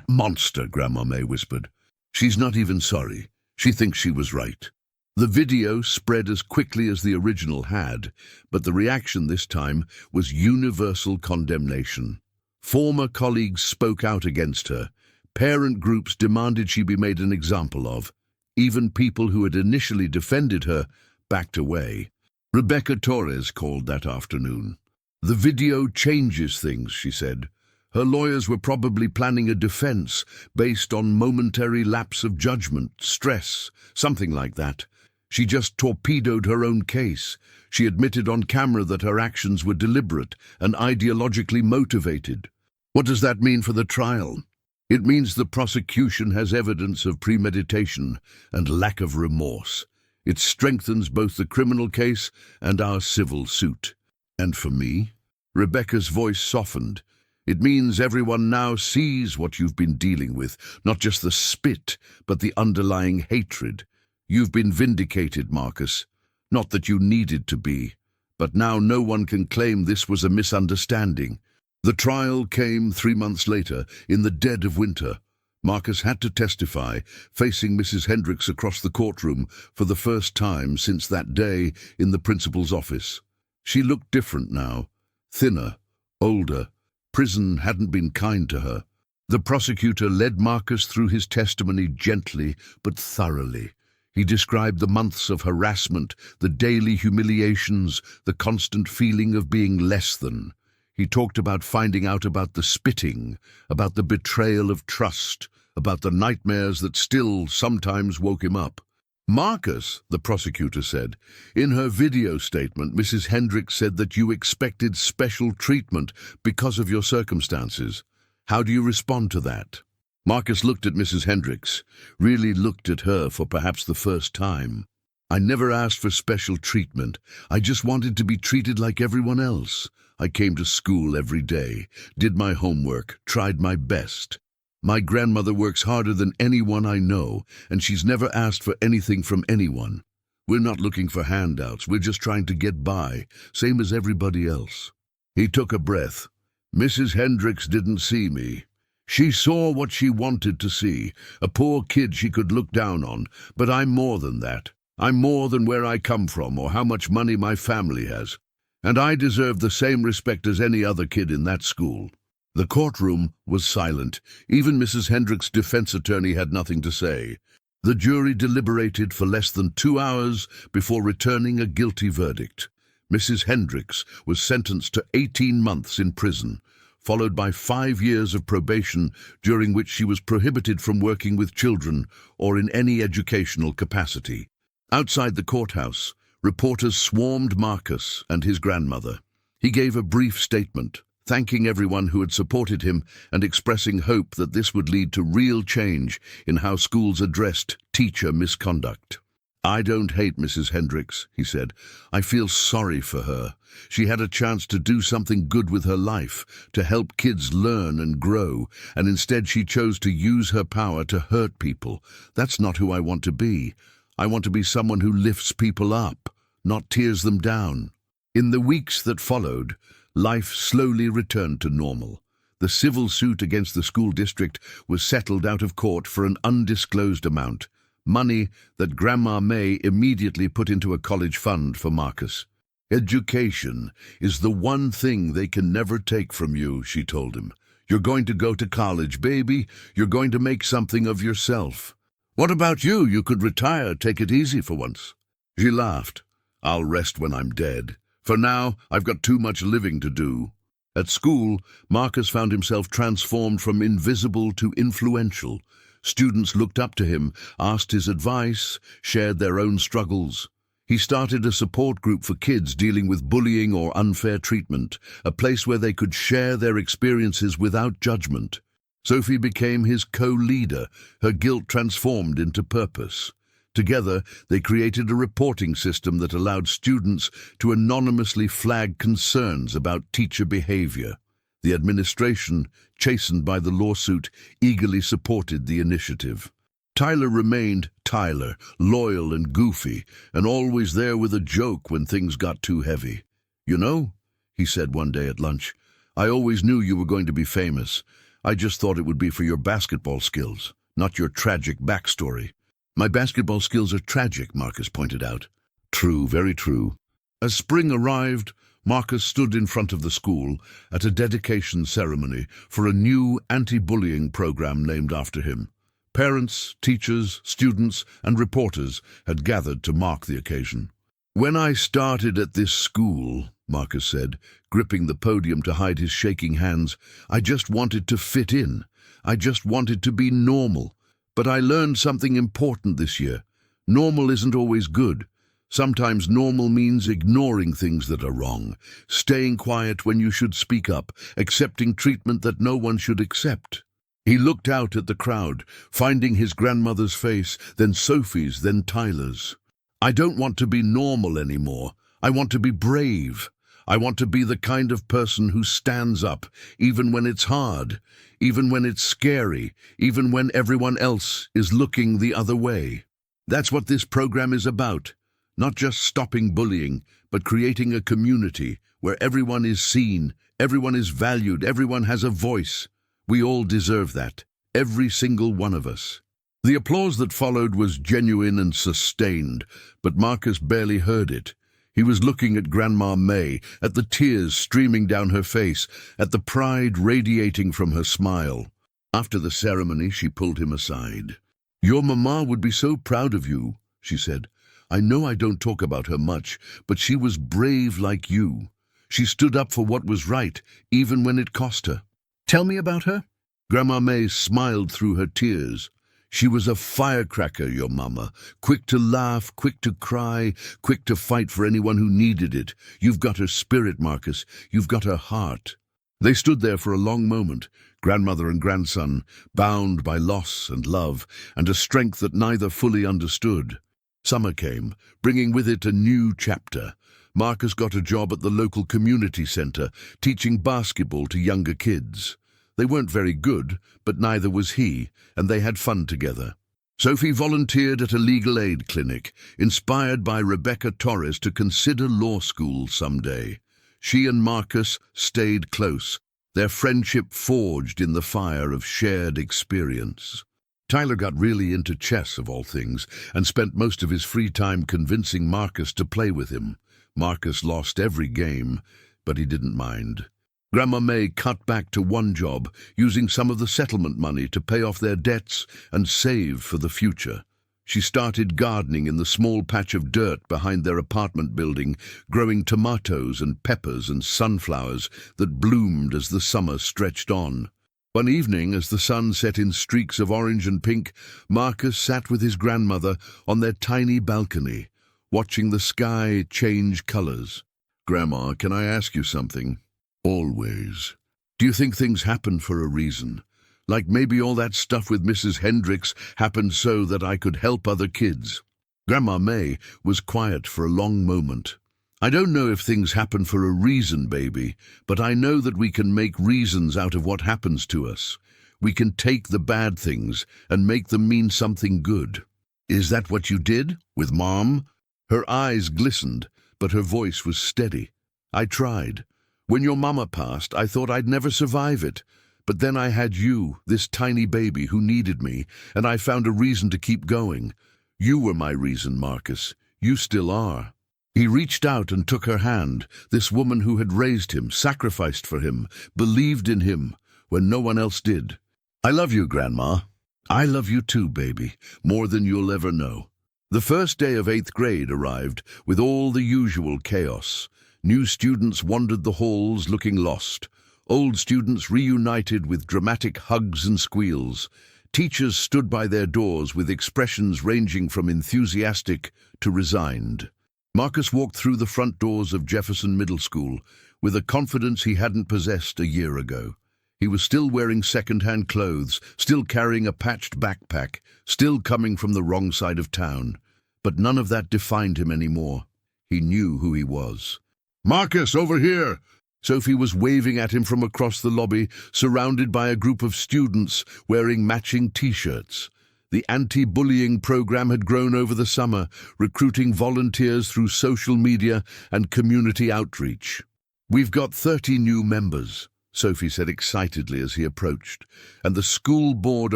monster," Grandma May whispered. "She's not even sorry. She thinks she was right." The video spread as quickly as the original had, but the reaction this time was universal condemnation. Former colleagues spoke out against her. Parent groups demanded she be made an example of. Even people who had initially defended her backed away. Rebecca Torres called that afternoon. "The video changes things," she said. Her lawyers were probably planning a defense based on momentary lapse of judgment, stress, something like that. She just torpedoed her own case. She admitted on camera that her actions were deliberate and ideologically motivated. What does that mean for the trial? It means the prosecution has evidence of premeditation and lack of remorse. It strengthens both the criminal case and our civil suit. And for me? Rebecca's voice softened. It means everyone now sees what you've been dealing with, not just the spit, but the underlying hatred. You've been vindicated, Marcus. Not that you needed to be, but now no one can claim this was a misunderstanding. The trial came 3 months later, in the dead of winter. Marcus had to testify, facing Mrs. Hendricks across the courtroom for the first time since that day in the principal's office. She looked different now, thinner, older. Prison hadn't been kind to her. The prosecutor led Marcus through his testimony gently but thoroughly. He described the months of harassment, the daily humiliations, the constant feeling of being less than. He talked about finding out about the spitting, about the betrayal of trust, about the nightmares that still sometimes woke him up. "Marcus," the prosecutor said, "in her video statement, Mrs. Hendricks said that you expected special treatment because of your circumstances. How do you respond to that?" Marcus looked at Mrs. Hendricks, really looked at her for perhaps the first time. "I never asked for special treatment. I just wanted to be treated like everyone else. I came to school every day, did my homework, tried my best. My grandmother works harder than anyone I know, and she's never asked for anything from anyone. We're not looking for handouts, we're just trying to get by, same as everybody else." He took a breath. "Mrs. Hendricks didn't see me. She saw what she wanted to see, a poor kid she could look down on, but I'm more than that. I'm more than where I come from or how much money my family has. And I deserve the same respect as any other kid in that school." The courtroom was silent. Even Mrs. Hendricks' defense attorney had nothing to say. The jury deliberated for less than 2 hours before returning a guilty verdict. Mrs. Hendricks was sentenced to 18 months in prison, followed by 5 years of probation during which she was prohibited from working with children or in any educational capacity. Outside the courthouse, reporters swarmed Marcus and his grandmother. He gave a brief statement, thanking everyone who had supported him and expressing hope that this would lead to real change in how schools addressed teacher misconduct. "I don't hate Mrs. Hendricks," he said. "I feel sorry for her. She had a chance to do something good with her life, to help kids learn and grow, and instead she chose to use her power to hurt people. That's not who I want to be. I want to be someone who lifts people up, not tears them down." In the weeks that followed, life slowly returned to normal. The civil suit against the school district was settled out of court for an undisclosed amount, money that Grandma May immediately put into a college fund for Marcus. "Education is the one thing they can never take from you," she told him. "You're going to go to college, baby. You're going to make something of yourself. What about you? You could retire, take it easy for once." She laughed. "I'll rest when I'm dead. For now, I've got too much living to do." At school, Marcus found himself transformed from invisible to influential. Students looked up to him, asked his advice, shared their own struggles. He started a support group for kids dealing with bullying or unfair treatment, a place where they could share their experiences without judgment. Sophie became his co-leader, her guilt transformed into purpose. Together, they created a reporting system that allowed students to anonymously flag concerns about teacher behavior. The administration, chastened by the lawsuit, eagerly supported the initiative. Tyler remained Tyler, loyal and goofy, and always there with a joke when things got too heavy. "You know," he said one day at lunch, "I always knew you were going to be famous. I just thought it would be for your basketball skills, not your tragic backstory." "My basketball skills are tragic," Marcus pointed out. "True, very true." As spring arrived, Marcus stood in front of the school at a dedication ceremony for a new anti-bullying program named after him. Parents, teachers, students, and reporters had gathered to mark the occasion. "When I started at this school," Marcus said, gripping the podium to hide his shaking hands. I just wanted to fit in. I just wanted to be normal. But I learned something important this year. Normal isn't always good. Sometimes normal means ignoring things that are wrong, staying quiet when you should speak up, accepting treatment that no one should accept. He looked out at the crowd, finding his grandmother's face, then Sophie's, then Tyler's. I don't want to be normal anymore. I want to be brave. I want to be the kind of person who stands up, even when it's hard, even when it's scary, even when everyone else is looking the other way. That's what this program is about. Not just stopping bullying, but creating a community where everyone is seen, everyone is valued, everyone has a voice. We all deserve that, every single one of us. The applause that followed was genuine and sustained, but Marcus barely heard it. He was looking at Grandma May, at the tears streaming down her face, at the pride radiating from her smile. After the ceremony, she pulled him aside. Your mama would be so proud of you, she said. I know I don't talk about her much, but she was brave like you. She stood up for what was right, even when it cost her. Tell me about her? Grandma May smiled through her tears. She was a firecracker, your mama. Quick to laugh, quick to cry, quick to fight for anyone who needed it. You've got her spirit, Marcus. You've got her heart. They stood there for a long moment, grandmother and grandson, bound by loss and love, and a strength that neither fully understood. Summer came, bringing with it a new chapter. Marcus got a job at the local community center, teaching basketball to younger kids. They weren't very good, but neither was he, and they had fun together. Sophie volunteered at a legal aid clinic, inspired by Rebecca Torres to consider law school someday. She and Marcus stayed close, their friendship forged in the fire of shared experience. Tyler got really into chess, of all things, and spent most of his free time convincing Marcus to play with him. Marcus lost every game, but he didn't mind. Grandma May cut back to one job, using some of the settlement money to pay off their debts and save for the future. She started gardening in the small patch of dirt behind their apartment building, growing tomatoes and peppers and sunflowers that bloomed as the summer stretched on. One evening, as the sun set in streaks of orange and pink, Marcus sat with his grandmother on their tiny balcony, watching the sky change colors. Grandma, can I ask you something? Always. Do you think things happen for a reason? Like maybe all that stuff with Mrs. Hendricks happened so that I could help other kids? Grandma May was quiet for a long moment. I don't know if things happen for a reason, baby, but I know that we can make reasons out of what happens to us. We can take the bad things and make them mean something good. Is that what you did with Mom? Her eyes glistened, but her voice was steady. I tried. When your mama passed, I thought I'd never survive it. But then I had you, this tiny baby who needed me, and I found a reason to keep going. You were my reason, Marcus. You still are. He reached out and took her hand, this woman who had raised him, sacrificed for him, believed in him, when no one else did. I love you, Grandma. I love you too, baby, more than you'll ever know. The first day of 8th grade arrived, with all the usual chaos. New students wandered the halls looking lost. Old students reunited with dramatic hugs and squeals. Teachers stood by their doors with expressions ranging from enthusiastic to resigned. Marcus walked through the front doors of Jefferson Middle School with a confidence he hadn't possessed a year ago. He was still wearing second-hand clothes, still carrying a patched backpack, still coming from the wrong side of town. But none of that defined him anymore. He knew who he was. Marcus, over here! Sophie was waving at him from across the lobby, surrounded by a group of students wearing matching T-shirts. The anti-bullying program had grown over the summer, recruiting volunteers through social media and community outreach. We've got 30 new members, Sophie said excitedly as he approached, and the school board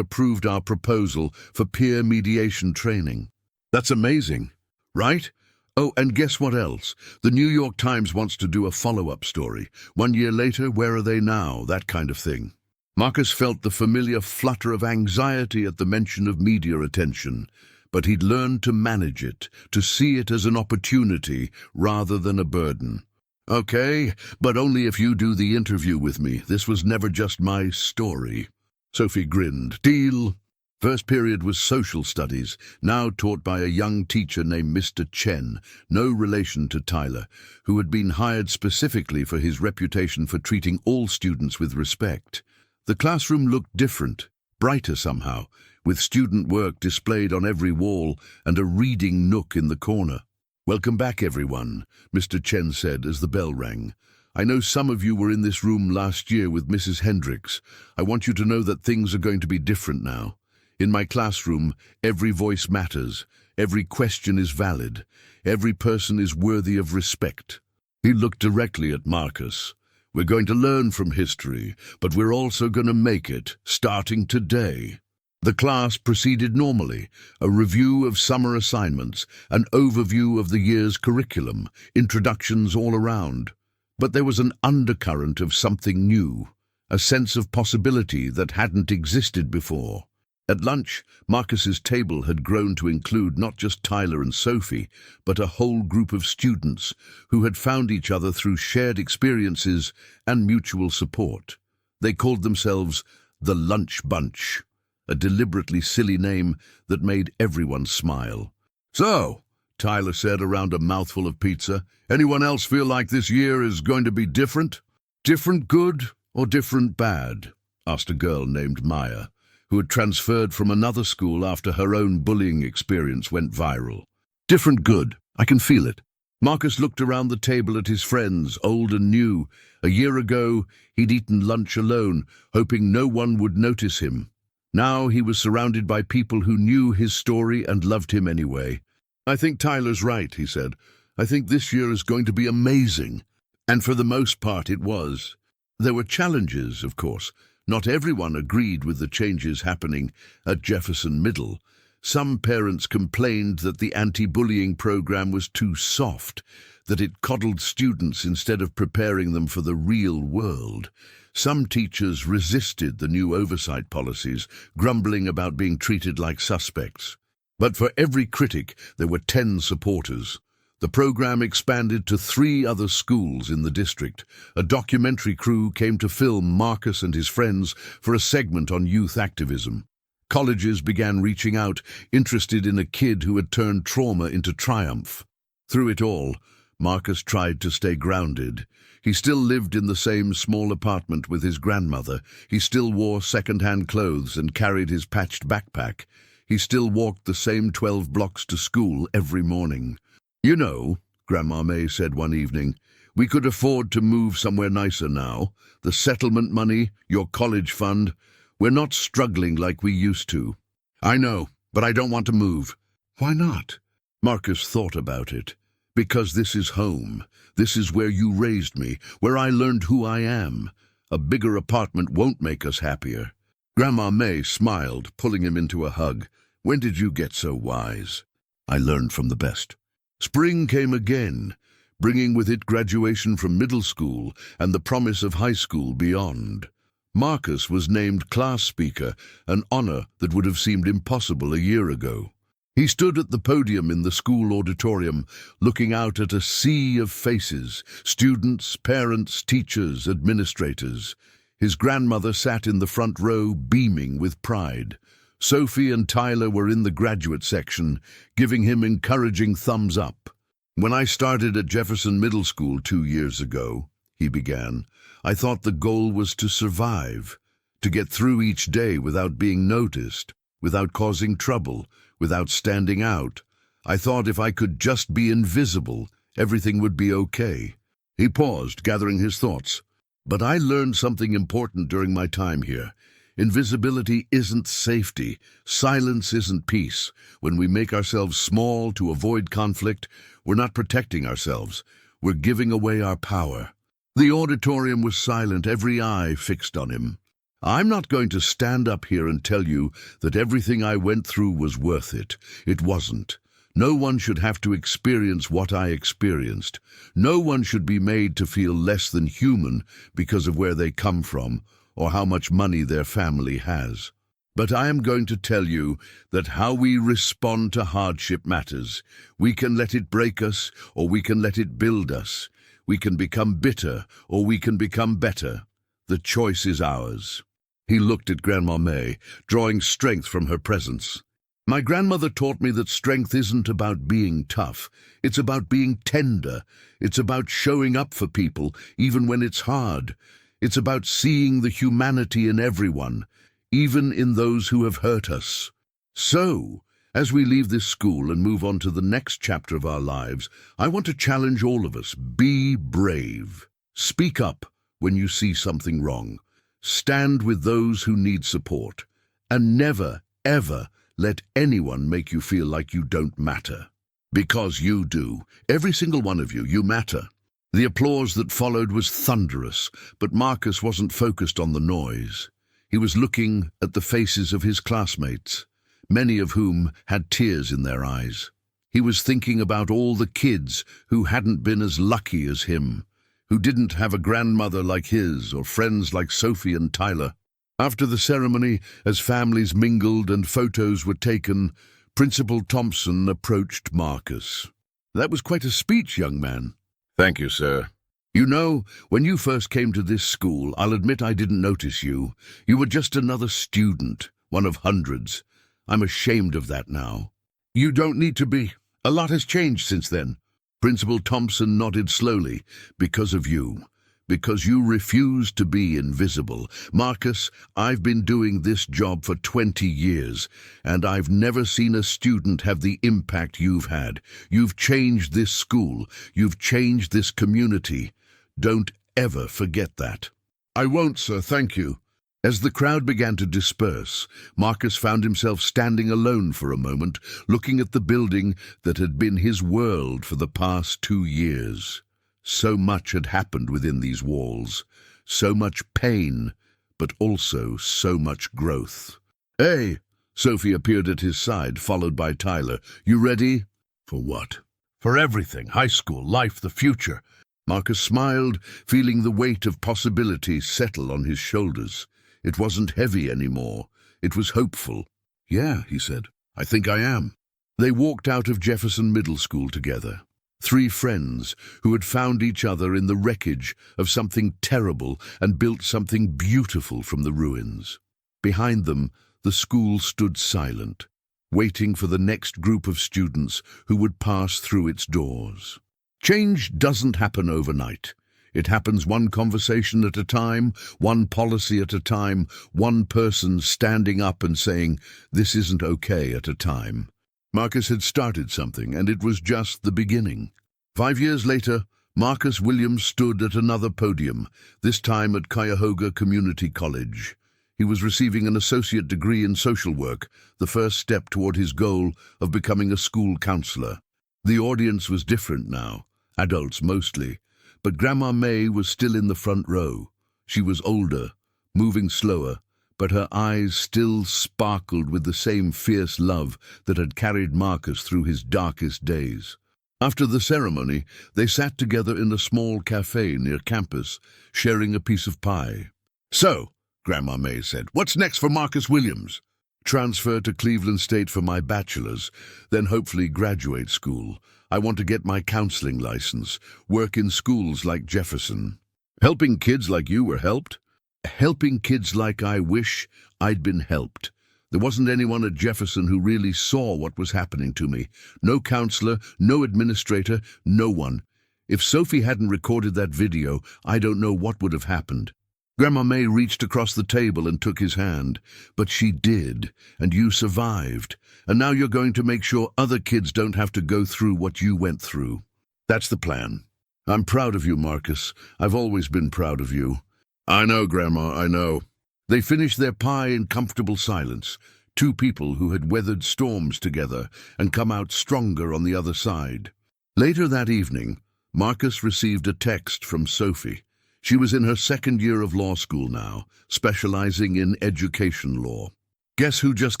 approved our proposal for peer mediation training. That's amazing, right? Oh, and guess what else? The New York Times wants to do a follow-up story. 1 year later, where are they now? That kind of thing. Marcus felt the familiar flutter of anxiety at the mention of media attention, but he'd learned to manage it, to see it as an opportunity rather than a burden. Okay, but only if you do the interview with me. This was never just my story. Sophie grinned. Deal. First period was social studies, now taught by a young teacher named Mr. Chen, no relation to Tyler, who had been hired specifically for his reputation for treating all students with respect. The classroom looked different, brighter somehow, with student work displayed on every wall and a reading nook in the corner. Welcome back, everyone, Mr. Chen said as the bell rang. I know some of you were in this room last year with Mrs. Hendricks. I want you to know that things are going to be different now. In my classroom, every voice matters, every question is valid, every person is worthy of respect. He looked directly at Marcus. We're going to learn from history, but we're also going to make it, starting today. The class proceeded normally, a review of summer assignments, an overview of the year's curriculum, introductions all around. But there was an undercurrent of something new, a sense of possibility that hadn't existed before. At lunch, Marcus's table had grown to include not just Tyler and Sophie, but a whole group of students who had found each other through shared experiences and mutual support. They called themselves the Lunch Bunch, a deliberately silly name that made everyone smile. So, Tyler said around a mouthful of pizza, anyone else feel like this year is going to be different? Different good or different bad? Asked a girl named Maya, who had transferred from another school after her own bullying experience went viral. Different good, I can feel it. Marcus looked around the table at his friends, old and new. A year ago, he'd eaten lunch alone, hoping no one would notice him. Now he was surrounded by people who knew his story and loved him anyway. I think Tyler's right, he said. I think this year is going to be amazing. And for the most part it was. There were challenges, of course. Not everyone agreed with the changes happening at Jefferson Middle. Some parents complained that the anti-bullying program was too soft, that it coddled students instead of preparing them for the real world. Some teachers resisted the new oversight policies, grumbling about being treated like suspects. But for every critic, there were 10 supporters. The program expanded to 3 other schools in the district. A documentary crew came to film Marcus and his friends for a segment on youth activism. Colleges began reaching out, interested in a kid who had turned trauma into triumph. Through it all, Marcus tried to stay grounded. He still lived in the same small apartment with his grandmother. He still wore second-hand clothes and carried his patched backpack. He still walked the same 12 blocks to school every morning. You know, Grandma May said one evening, we could afford to move somewhere nicer now. The settlement money, your college fund. We're not struggling like we used to. I know, but I don't want to move. Why not? Marcus thought about it. Because this is home. This is where you raised me, where I learned who I am. A bigger apartment won't make us happier. Grandma May smiled, pulling him into a hug. When did you get so wise? I learned from the best. Spring came again, bringing with it graduation from middle school and the promise of high school beyond. Marcus was named class speaker, an honor that would have seemed impossible a year ago. He stood at the podium in the school auditorium, looking out at a sea of faces, students, parents, teachers, administrators. His grandmother sat in the front row, beaming with pride. Sophie and Tyler were in the graduate section, giving him encouraging thumbs up. When I started at Jefferson Middle School 2 years ago, he began, I thought the goal was to survive, to get through each day without being noticed, without causing trouble, without standing out. I thought if I could just be invisible, everything would be okay. He paused, gathering his thoughts. But I learned something important during my time here. Invisibility isn't safety. Silence isn't peace. When we make ourselves small to avoid conflict, we're not protecting ourselves. We're giving away our power. The auditorium was silent, every eye fixed on him. I'm not going to stand up here and tell you that everything I went through was worth it. It wasn't. No one should have to experience what I experienced. No one should be made to feel less than human because of where they come from or how much money their family has. But I am going to tell you that how we respond to hardship matters. We can let it break us or we can let it build us. We can become bitter, or we can become better. The choice is ours." He looked at Grandma May, drawing strength from her presence. "My grandmother taught me that strength isn't about being tough. It's about being tender. It's about showing up for people, even when it's hard. It's about seeing the humanity in everyone, even in those who have hurt us." So, as we leave this school and move on to the next chapter of our lives, I want to challenge all of us. Be brave. Speak up when you see something wrong. Stand with those who need support. And never, ever let anyone make you feel like you don't matter. Because you do. Every single one of you, you matter. The applause that followed was thunderous, but Marcus wasn't focused on the noise. He was looking at the faces of his classmates, many of whom had tears in their eyes. He was thinking about all the kids who hadn't been as lucky as him, who didn't have a grandmother like his or friends like Sophie and Tyler. After the ceremony, as families mingled and photos were taken, Principal Thompson approached Marcus. "That was quite a speech, young man." "Thank you, sir." "You know, when you first came to this school, I'll admit I didn't notice you. You were just another student, one of hundreds. I'm ashamed of that now." "You don't need to be. A lot has changed since then." Principal Thompson nodded slowly. "Because of you. Because you refused to be invisible. Marcus, I've been doing this job for 20 years, and I've never seen a student have the impact you've had. You've changed this school. You've changed this community. Don't ever forget that." "I won't, sir, thank you." As the crowd began to disperse, Marcus found himself standing alone for a moment, looking at the building that had been his world for the past 2 years. So much had happened within these walls, so much pain, but also so much growth. "Hey!" Sophie appeared at his side, followed by Tyler. "You ready?" "For what?" "For everything. High school, life, the future." Marcus smiled, feeling the weight of possibility settle on his shoulders. It wasn't heavy anymore. It was hopeful. "Yeah," he said, "I think I am." They walked out of Jefferson Middle School together. 3 friends who had found each other in the wreckage of something terrible and built something beautiful from the ruins. Behind them, the school stood silent, waiting for the next group of students who would pass through its doors. Change doesn't happen overnight. It happens one conversation at a time, one policy at a time, one person standing up and saying, "This isn't okay" at a time. Marcus had started something, and it was just the beginning. 5 years later, Marcus Williams stood at another podium, this time at Cuyahoga Community College. He was receiving an associate degree in social work, the first step toward his goal of becoming a school counselor. The audience was different now, adults mostly, but Grandma May was still in the front row. She was older, moving slower, but her eyes still sparkled with the same fierce love that had carried Marcus through his darkest days. After the ceremony, they sat together in a small cafe near campus, sharing a piece of pie. "So," Grandma May said, "what's next for Marcus Williams?" "Transfer to Cleveland State for my bachelor's, then hopefully graduate school. I want to get my counseling license, work in schools like Jefferson." "Helping kids like you were helped?" "Helping kids like I wish I'd been helped. There wasn't anyone at Jefferson who really saw what was happening to me. No counselor, no administrator, no one. If Sophie hadn't recorded that video, I don't know what would have happened." Grandma May reached across the table and took his hand. "But she did, and you survived. And now you're going to make sure other kids don't have to go through what you went through. That's the plan." "I'm proud of you, Marcus. I've always been proud of you." "I know, Grandma, I know." They finished their pie in comfortable silence, 2 people who had weathered storms together and come out stronger on the other side. Later that evening, Marcus received a text from Sophie. She was in her 2nd year of law school now, specializing in education law. "Guess who just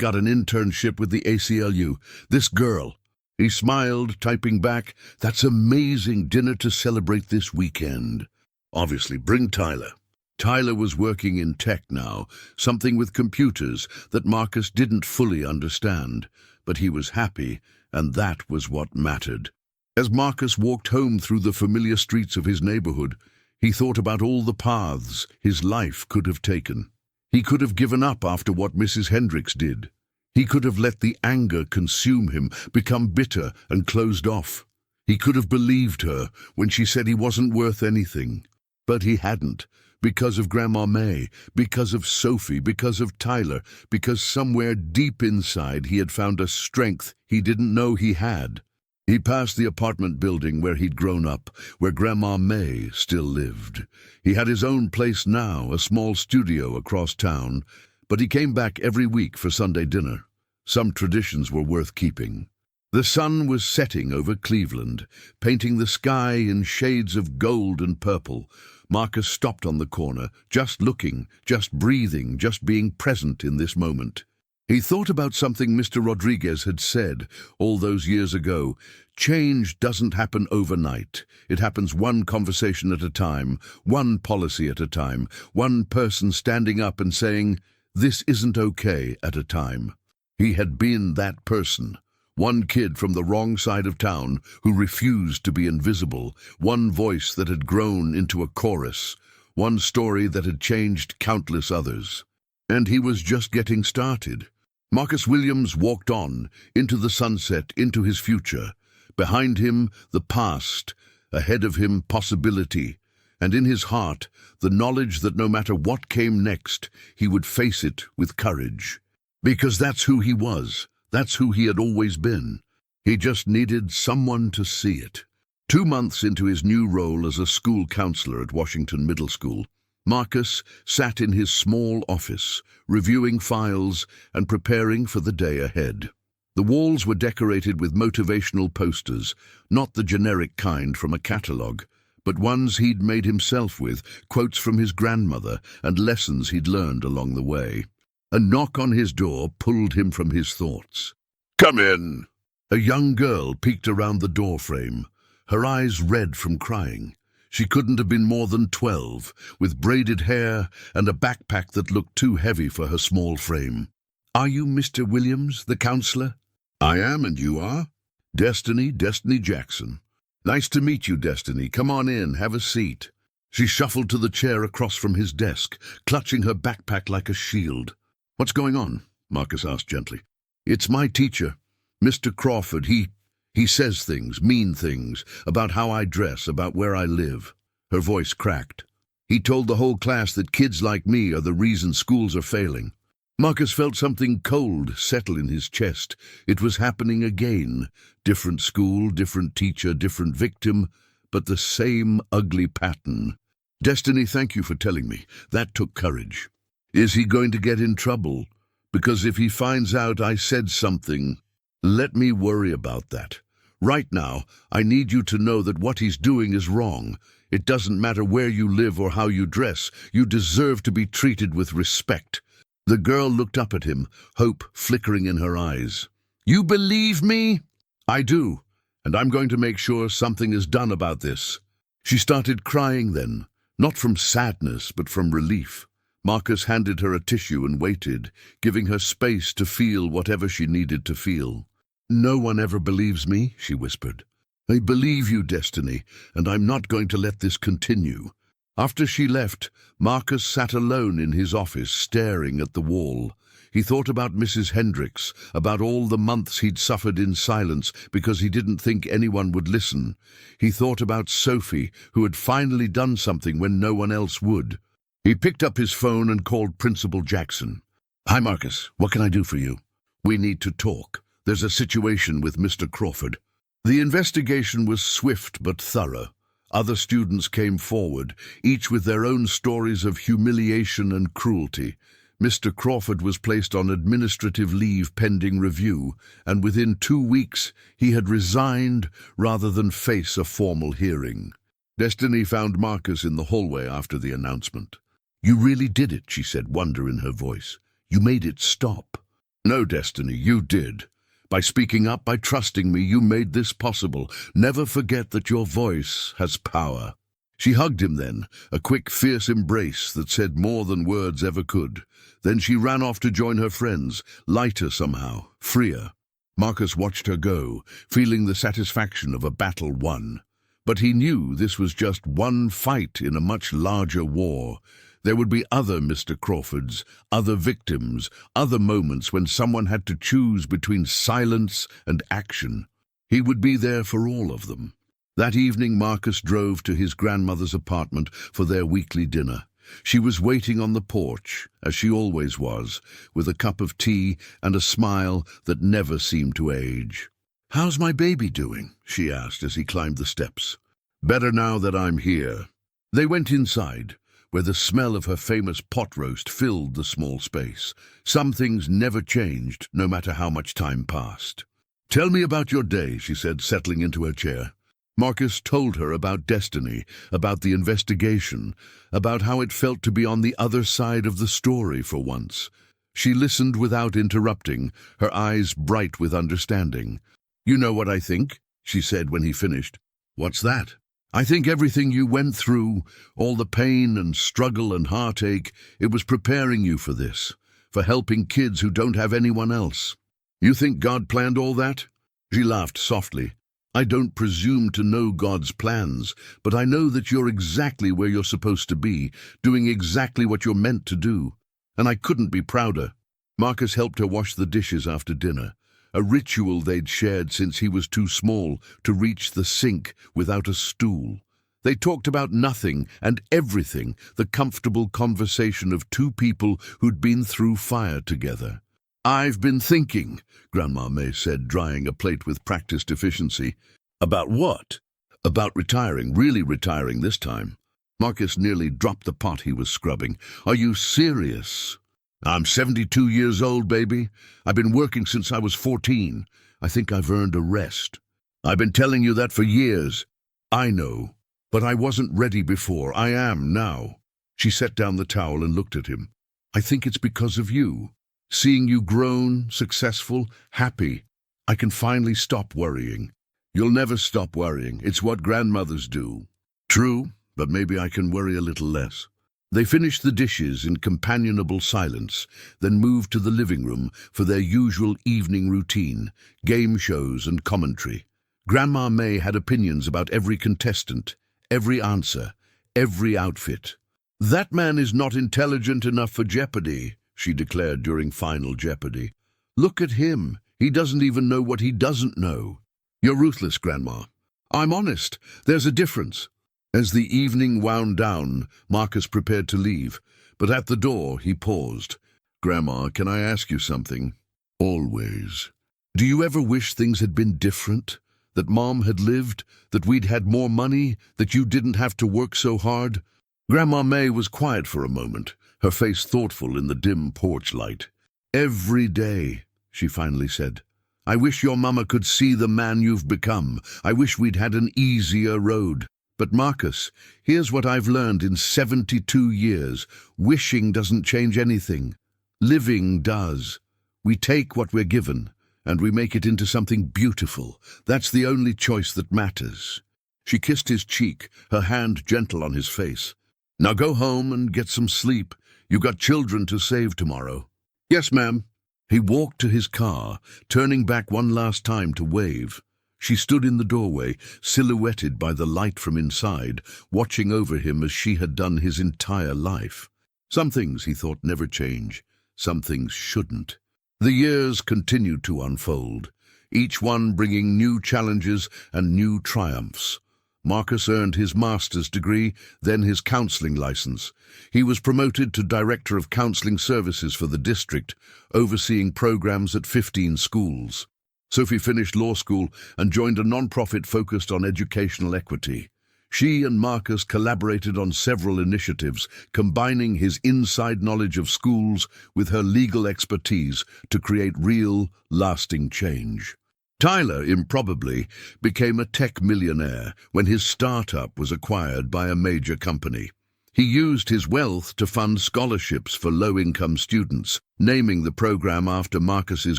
got an internship with the ACLU? This girl." He smiled, typing back, "That's amazing. Dinner to celebrate this weekend. Obviously, bring Tyler." Tyler was working in tech now, something with computers that Marcus didn't fully understand, but he was happy, and that was what mattered. As Marcus walked home through the familiar streets of his neighborhood, he thought about all the paths his life could have taken. He could have given up after what Mrs. Hendricks did. He could have let the anger consume him, become bitter and closed off. He could have believed her when she said he wasn't worth anything. But he hadn't, because of Grandma May, because of Sophie, because of Tyler, because somewhere deep inside he had found a strength he didn't know he had. He passed the apartment building where he'd grown up, where Grandma May still lived. He had his own place now, a small studio across town, but he came back every week for Sunday dinner. Some traditions were worth keeping. The sun was setting over Cleveland, painting the sky in shades of gold and purple. Marcus stopped on the corner, just looking, just breathing, just being present in this moment. He thought about something Mr. Rodriguez had said all those years ago. Change doesn't happen overnight. It happens one conversation at a time, one policy at a time, one person standing up and saying, "This isn't okay," at a time. He had been that person. One kid from the wrong side of town who refused to be invisible, one voice that had grown into a chorus, one story that had changed countless others. And he was just getting started. Marcus Williams walked on, into the sunset, into his future. Behind him, the past. Ahead of him, possibility. And in his heart, the knowledge that no matter what came next, he would face it with courage. Because that's who he was. That's who he had always been. He just needed someone to see it. 2 months into his new role as a school counselor at Washington Middle School, Marcus sat in his small office, reviewing files and preparing for the day ahead. The walls were decorated with motivational posters, not the generic kind from a catalogue, but ones he'd made himself with, quotes from his grandmother and lessons he'd learned along the way. A knock on his door pulled him from his thoughts. "Come in!" A young girl peeked around the doorframe, her eyes red from crying. She couldn't have been more than 12, with braided hair and a backpack that looked too heavy for her small frame. "Are you Mr. Williams, the counselor?" "I am, and you are?" Destiny Jackson." "Nice to meet you, Destiny. Come on in, have a seat." She shuffled to the chair across from his desk, clutching her backpack like a shield. "What's going on?" Marcus asked gently. "It's my teacher, Mr. Crawford. He says things, mean things, about how I dress, about where I live." Her voice cracked. "He told the whole class that kids like me are the reason schools are failing." Marcus felt something cold settle in his chest. It was happening again. Different school, different teacher, different victim, but the same ugly pattern. "Destiny, thank you for telling me. That took courage." "Is he going to get in trouble? Because if he finds out I said something..." "Let me worry about that. Right now, I need you to know that what he's doing is wrong. It doesn't matter where you live or how you dress. You deserve to be treated with respect." The girl looked up at him, hope flickering in her eyes. "You believe me?" "I do, and I'm going to make sure something is done about this." She started crying then, not from sadness but from relief. Marcus handed her a tissue and waited, giving her space to feel whatever she needed to feel. "No one ever believes me," she whispered. "I believe you, Destiny, and I'm not going to let this continue." After she left, Marcus sat alone in his office, staring at the wall. He thought about Mrs. Hendricks, about all the months he'd suffered in silence because he didn't think anyone would listen. He thought about Sophie, who had finally done something when no one else would. He picked up his phone and called Principal Jackson. "Hi, Marcus. What can I do for you?" "We need to talk. There's a situation with Mr. Crawford." The investigation was swift but thorough. Other students came forward, each with their own stories of humiliation and cruelty. Mr. Crawford was placed on administrative leave pending review, and within 2 weeks he had resigned rather than face a formal hearing. Destiny found Marcus in the hallway after the announcement. "You really did it," she said, wonder in her voice. "You made it stop." "No, Destiny, you did. By speaking up, by trusting me, you made this possible. Never forget that your voice has power." She hugged him then, a quick, fierce embrace that said more than words ever could. Then she ran off to join her friends, lighter somehow, freer. Marcus watched her go, feeling the satisfaction of a battle won. But he knew this was just one fight in a much larger war. There would be other Mr. Crawfords, other victims, other moments when someone had to choose between silence and action. He would be there for all of them. That evening, Marcus drove to his grandmother's apartment for their weekly dinner. She was waiting on the porch, as she always was, with a cup of tea and a smile that never seemed to age. "How's my baby doing?" she asked as he climbed the steps. "Better now that I'm here." They went inside, where the smell of her famous pot roast filled the small space. Some things never changed, no matter how much time passed. "Tell me about your day," she said, settling into her chair. Marcus told her about Destiny, about the investigation, about how it felt to be on the other side of the story for once. She listened without interrupting, her eyes bright with understanding. "You know what I think?" she said when he finished. "What's that?" "I think everything you went through, all the pain and struggle and heartache, it was preparing you for this, for helping kids who don't have anyone else. You think God planned all that?" She laughed softly. "I don't presume to know God's plans, but I know that you're exactly where you're supposed to be, doing exactly what you're meant to do. And I couldn't be prouder." Marcus helped her wash the dishes after dinner, a ritual they'd shared since he was too small to reach the sink without a stool. They talked about nothing and everything, the comfortable conversation of two people who'd been through fire together. "I've been thinking," Grandma May said, drying a plate with practiced efficiency. "About what?" "About retiring, really retiring this time." Marcus nearly dropped the pot he was scrubbing. "Are you serious?" "I'm 72 years old, baby. I've been working since I was 14. I think I've earned a rest." "I've been telling you that for years." "I know, but I wasn't ready before. I am now." She set down the towel and looked at him. "I think it's because of you. Seeing you grown, successful, happy, I can finally stop worrying." "You'll never stop worrying. It's what grandmothers do." "True, but maybe I can worry a little less." They finished the dishes in companionable silence, then moved to the living room for their usual evening routine, game shows and commentary. Grandma May had opinions about every contestant, every answer, every outfit. "That man is not intelligent enough for Jeopardy!" she declared during Final Jeopardy. "Look at him. He doesn't even know what he doesn't know." "You're ruthless, Grandma." "I'm honest. There's a difference." As the evening wound down, Marcus prepared to leave, but at the door he paused. "Grandma, can I ask you something?" "Always." "Do you ever wish things had been different? That Mom had lived? That we'd had more money? That you didn't have to work so hard?" Grandma May was quiet for a moment, her face thoughtful in the dim porch light. "Every day," she finally said. "I wish your mama could see the man you've become. I wish we'd had an easier road. But Marcus, here's what I've learned in 72 years. Wishing doesn't change anything. Living does. We take what we're given, and we make it into something beautiful. That's the only choice that matters." She kissed his cheek, her hand gentle on his face. "Now go home and get some sleep. You got children to save tomorrow." "Yes, ma'am." He walked to his car, turning back one last time to wave. She stood in the doorway, silhouetted by the light from inside, watching over him as she had done his entire life. Some things, he thought, never change. Some things shouldn't. The years continued to unfold, each one bringing new challenges and new triumphs. Marcus earned his master's degree, then his counseling license. He was promoted to Director of Counseling Services for the district, overseeing programs at 15 schools. Sophie finished law school and joined a non-profit focused on educational equity. She and Marcus collaborated on several initiatives, combining his inside knowledge of schools with her legal expertise to create real, lasting change. Tyler, improbably, became a tech millionaire when his startup was acquired by a major company. He used his wealth to fund scholarships for low-income students, naming the program after Marcus's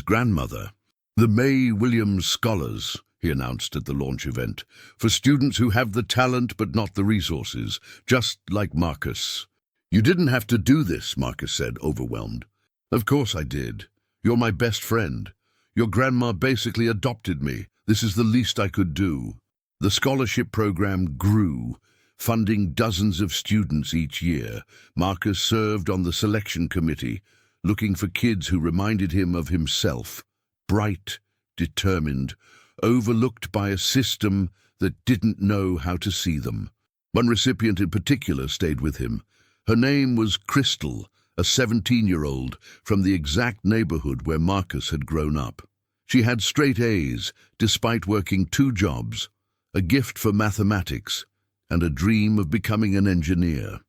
grandmother. "The May Williams Scholars," he announced at the launch event, "for students who have the talent but not the resources, just like Marcus." "You didn't have to do this," Marcus said, overwhelmed. "Of course I did. You're my best friend. Your grandma basically adopted me. This is the least I could do." The scholarship program grew, funding dozens of students each year. Marcus served on the selection committee, looking for kids who reminded him of himself. Bright, determined, overlooked by a system that didn't know how to see them. One recipient in particular stayed with him. Her name was Crystal, a 17-year-old from the exact neighborhood where Marcus had grown up. She had straight A's, despite working 2 jobs, a gift for mathematics, and a dream of becoming an engineer.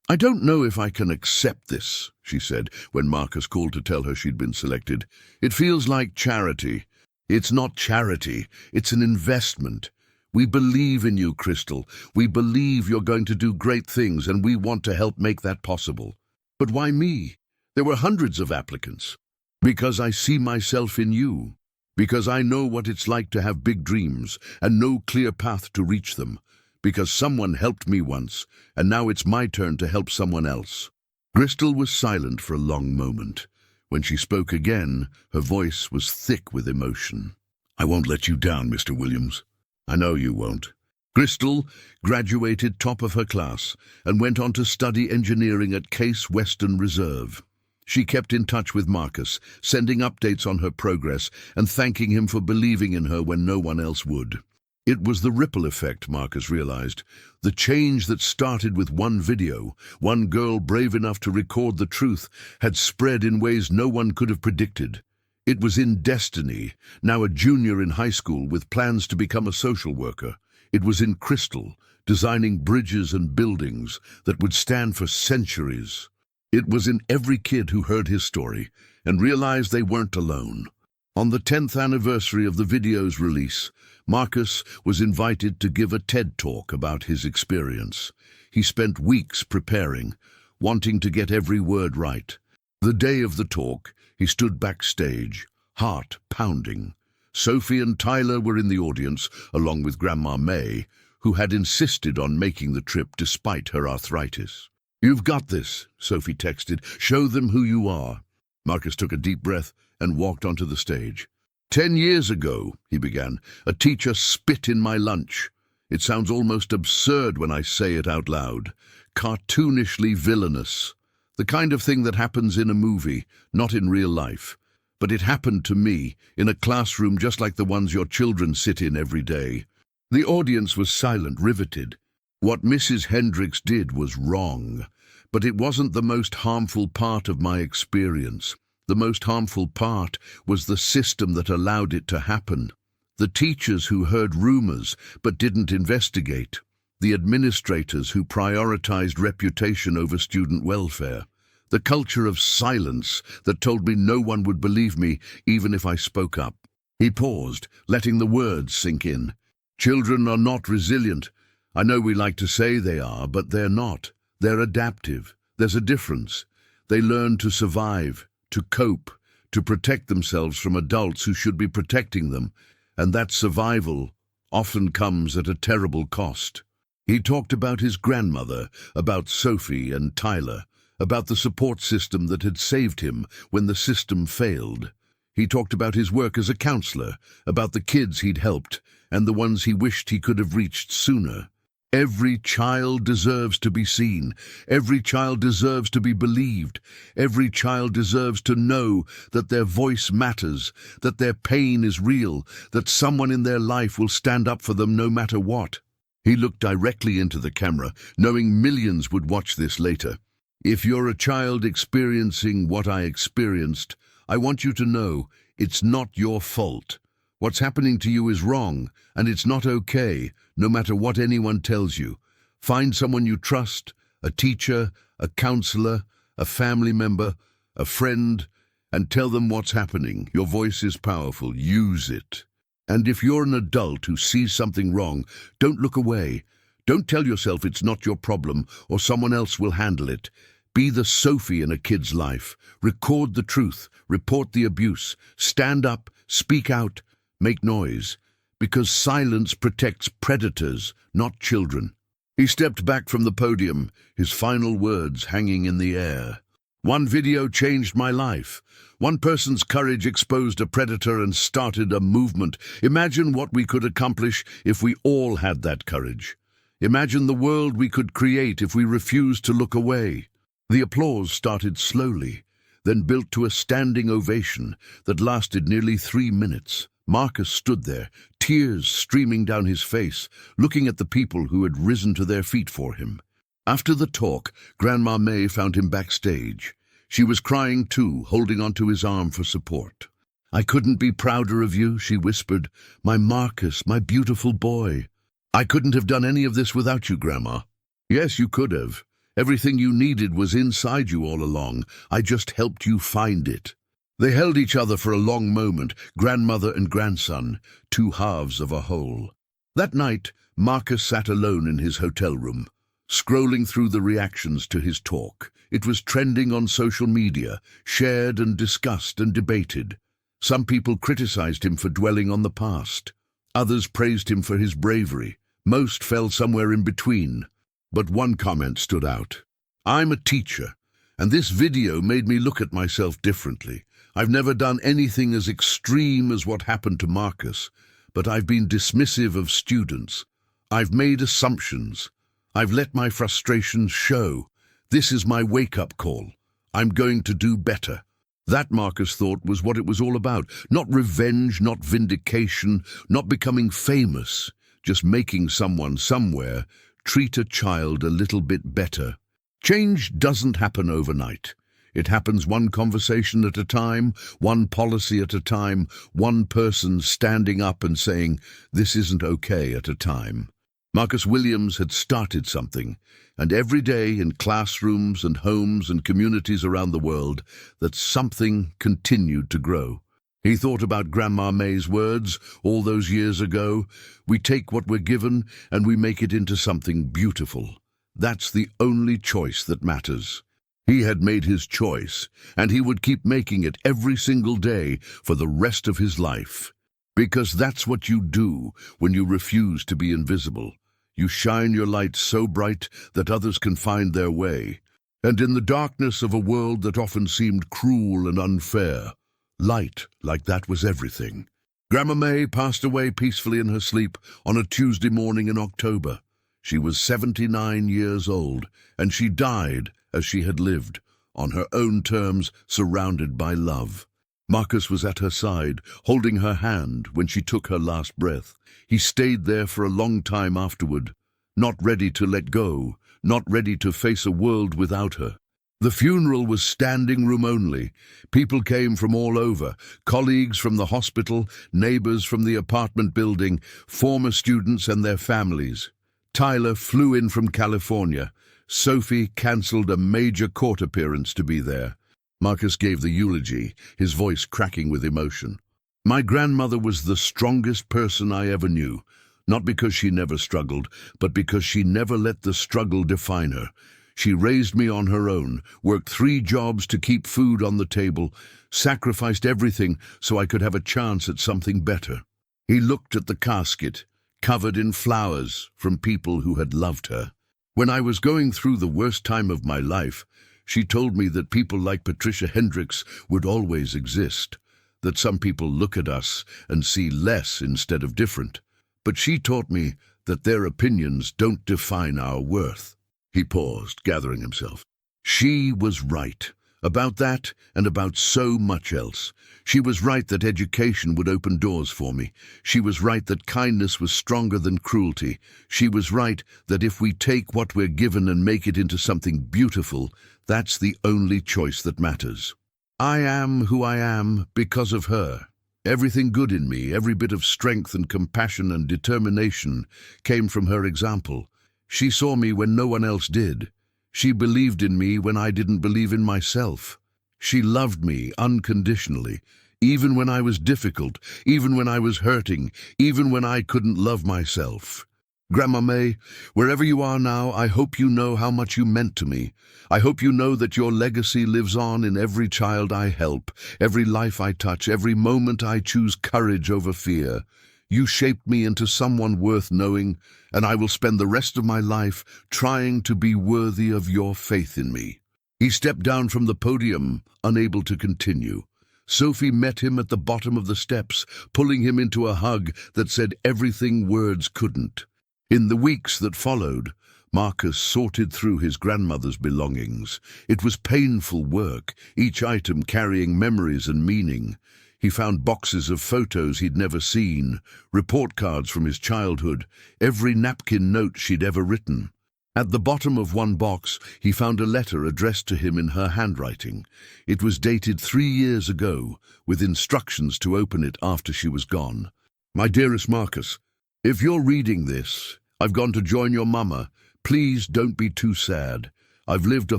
"I don't know if I can accept this," she said when Marcus called to tell her she'd been selected. "It feels like charity." "It's not charity, it's an investment. We believe in you, Crystal. We believe you're going to do great things, and we want to help make that possible." "But why me? There were hundreds of applicants." "Because I see myself in you. Because I know what it's like to have big dreams and no clear path to reach them. Because someone helped me once, and now it's my turn to help someone else." Crystal was silent for a long moment. When she spoke again, her voice was thick with emotion. "I won't let you down, Mr. Williams. I know you won't." Crystal graduated top of her class and went on to study engineering at Case Western Reserve. She kept in touch with Marcus, sending updates on her progress and thanking him for believing in her when no one else would. It was the ripple effect, Marcus realized. The change that started with one video, one girl brave enough to record the truth, had spread in ways no one could have predicted. It was in destiny, now a junior in high school with plans to become a social worker. It was in Crystal, designing bridges and buildings that would stand for centuries. It was in every kid who heard his story and realized they weren't alone. On the 10th anniversary of the video's release, Marcus was invited to give a TED Talk about his experience. He spent weeks preparing, wanting to get every word right. The day of the talk, he stood backstage, heart pounding. Sophie and Tyler were in the audience, along with Grandma May, who had insisted on making the trip despite her arthritis. "You've got this," Sophie texted. "Show them who you are." Marcus took a deep breath and walked onto the stage. 10 years ago," he began, "a teacher spit in my lunch. It sounds almost absurd when I say it out loud. Cartoonishly villainous. The kind of thing that happens in a movie, not in real life. But it happened to me, in a classroom just like the ones your children sit in every day." The audience was silent, riveted. What Mrs. Hendricks did was wrong, but it wasn't the most harmful part of my experience. The most harmful part was the system that allowed it to happen. The teachers who heard rumors but didn't investigate. The administrators who prioritized reputation over student welfare. The culture of silence that told me no one would believe me even if I spoke up. He paused, letting the words sink in. "Children are not resilient. I know we like to say they are, but they're not. They're adaptive. There's a difference. They learn to survive, to cope, to protect themselves from adults who should be protecting them, and that survival often comes at a terrible cost." He talked about his grandmother, about Sophie and Tyler, about the support system that had saved him when the system failed. He talked about his work as a counselor, about the kids he'd helped, and the ones he wished he could have reached sooner. Every child deserves to be seen. Every child deserves to be believed. Every child deserves to know that their voice matters, that their pain is real, that someone in their life will stand up for them no matter what. He looked directly into the camera, knowing millions would watch this later. "If you're a child experiencing what I experienced, I want you to know it's not your fault. What's happening to you is wrong, and it's not okay, no matter what anyone tells you. Find someone you trust, a teacher, a counselor, a family member, a friend, and tell them what's happening. Your voice is powerful. Use it. And if you're an adult who sees something wrong, don't look away. Don't tell yourself it's not your problem or someone else will handle it. Be the Sophie in a kid's life. Record the truth. Report the abuse. Stand up. Speak out. Make noise. Because silence protects predators, not children." He stepped back from the podium, his final words hanging in the air. One video changed my life. One person's courage exposed a predator and started a movement. Imagine what we could accomplish if we all had that courage. Imagine the world we could create if we refused to look away. The applause started slowly, then built to a standing ovation that lasted nearly 3 minutes. Marcus stood there, tears streaming down his face, looking at the people who had risen to their feet for him. After the talk, Grandma May found him backstage. She was crying too, holding onto his arm for support. "I couldn't be prouder of you," she whispered. "My Marcus, my beautiful boy. I couldn't have done any of this without you, Grandma." "Yes, you could have. Everything you needed was inside you all along. I just helped you find it." They held each other for a long moment, grandmother and grandson, two halves of a whole. That night, Marcus sat alone in his hotel room, scrolling through the reactions to his talk. It was trending on social media, shared and discussed and debated. Some people criticized him for dwelling on the past. Others praised him for his bravery. Most fell somewhere in between. But one comment stood out. "I'm a teacher, and this video made me look at myself differently. I've never done anything as extreme as what happened to Marcus, but I've been dismissive of students. I've made assumptions. I've let my frustrations show. This is my wake-up call. I'm going to do better." That, Marcus thought, was what it was all about. Not revenge, not vindication, not becoming famous, just making someone somewhere treat a child a little bit better. Change doesn't happen overnight. It happens one conversation at a time, one policy at a time, one person standing up and saying, "This isn't okay" at a time. Marcus Williams had started something, and every day in classrooms and homes and communities around the world, that something continued to grow. He thought about Grandma May's words all those years ago. "We take what we're given and we make it into something beautiful. That's the only choice that matters." He had made his choice, and he would keep making it every single day for the rest of his life. Because that's what you do when you refuse to be invisible. You shine your light so bright that others can find their way. And in the darkness of a world that often seemed cruel and unfair, light like that was everything. Grandma May passed away peacefully in her sleep on a Tuesday morning in October. She was 79 years old, and she died as she had lived, on her own terms, surrounded by love. Marcus was at her side, holding her hand when she took her last breath. He stayed there for a long time afterward, not ready to let go, not ready to face a world without her. The funeral was standing room only. People came from all over, colleagues from the hospital, neighbors from the apartment building, former students and their families. Tyler flew in from California. Sophie cancelled a major court appearance to be there. Marcus gave the eulogy, his voice cracking with emotion. "My grandmother was the strongest person I ever knew, not because she never struggled, but because she never let the struggle define her. She raised me on her own, worked 3 jobs to keep food on the table, sacrificed everything so I could have a chance at something better." He looked at the casket, covered in flowers from people who had loved her. "When I was going through the worst time of my life, she told me that people like Patricia Hendricks would always exist, that some people look at us and see less instead of different. But she taught me that their opinions don't define our worth." He paused, gathering himself. She was right. About that and about so much else. She was right that education would open doors for me. She was right that kindness was stronger than cruelty. She was right that if we take what we're given and make it into something beautiful, that's the only choice that matters. I am who I am because of her. Everything good in me, every bit of strength and compassion and determination came from her example. She saw me when no one else did. She believed in me when I didn't believe in myself. She loved me unconditionally, even when I was difficult, even when I was hurting, even when I couldn't love myself. Grandma May, wherever you are now, I hope you know how much you meant to me. I hope you know that your legacy lives on in every child I help, every life I touch, every moment I choose courage over fear. You shaped me into someone worth knowing, and I will spend the rest of my life trying to be worthy of your faith in me. He stepped down from the podium, unable to continue. Sophie met him at the bottom of the steps, pulling him into a hug that said everything words couldn't. In the weeks that followed, Marcus sorted through his grandmother's belongings. It was painful work, each item carrying memories and meaning. He found boxes of photos he'd never seen, report cards from his childhood, every napkin note she'd ever written. At the bottom of one box, he found a letter addressed to him in her handwriting. It was dated 3 years ago, with instructions to open it after she was gone. "My dearest Marcus, if you're reading this, I've gone to join your mama. Please don't be too sad. I've lived a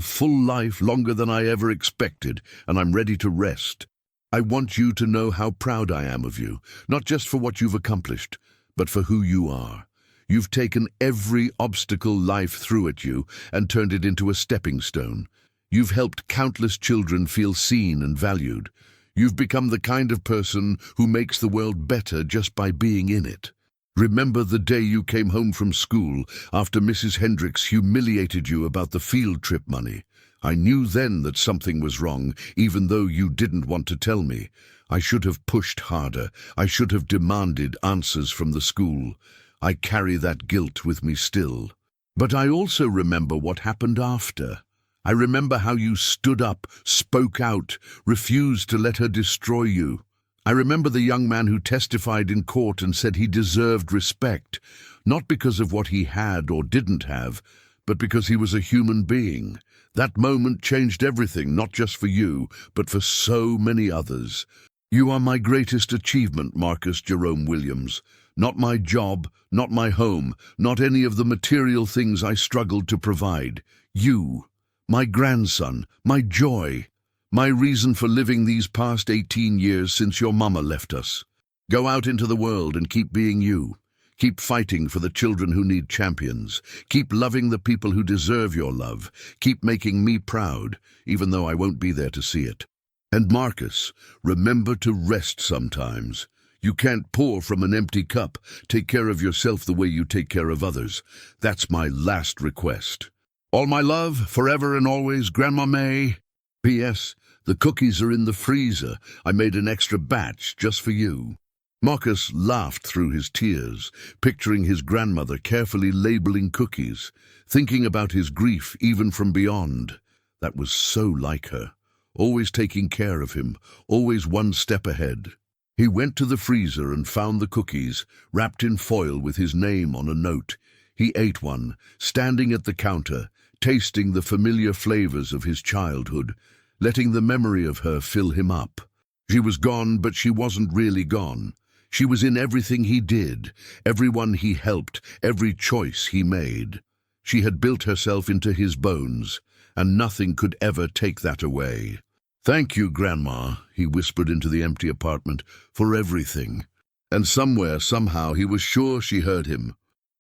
full life, longer than I ever expected, and I'm ready to rest. I want you to know how proud I am of you, not just for what you've accomplished, but for who you are. You've taken every obstacle life threw at you and turned it into a stepping stone. You've helped countless children feel seen and valued. You've become the kind of person who makes the world better just by being in it. Remember the day you came home from school after Mrs. Hendricks humiliated you about the field trip money? I knew then that something was wrong, even though you didn't want to tell me. I should have pushed harder. I should have demanded answers from the school. I carry that guilt with me still. But I also remember what happened after. I remember how you stood up, spoke out, refused to let her destroy you. I remember the young man who testified in court and said he deserved respect, not because of what he had or didn't have, but because he was a human being. That moment changed everything, not just for you, but for so many others. You are my greatest achievement, Marcus Jerome Williams. Not my job, not my home, not any of the material things I struggled to provide. You, my grandson, my joy, my reason for living these past 18 years since your mama left us. Go out into the world and keep being you. Keep fighting for the children who need champions. Keep loving the people who deserve your love. Keep making me proud, even though I won't be there to see it. And Marcus, remember to rest sometimes. You can't pour from an empty cup. Take care of yourself the way you take care of others. That's my last request. All my love, forever and always, Grandma May. P.S. The cookies are in the freezer. I made an extra batch just for you. Marcus laughed through his tears, picturing his grandmother carefully labeling cookies, thinking about his grief even from beyond. That was so like her, always taking care of him, always one step ahead. He went to the freezer and found the cookies, wrapped in foil with his name on a note. He ate one, standing at the counter, tasting the familiar flavors of his childhood, letting the memory of her fill him up. She was gone, but she wasn't really gone. She was in everything he did, everyone he helped, every choice he made. She had built herself into his bones, and nothing could ever take that away. "Thank you, Grandma," he whispered into the empty apartment, "for everything." And somewhere, somehow, he was sure she heard him.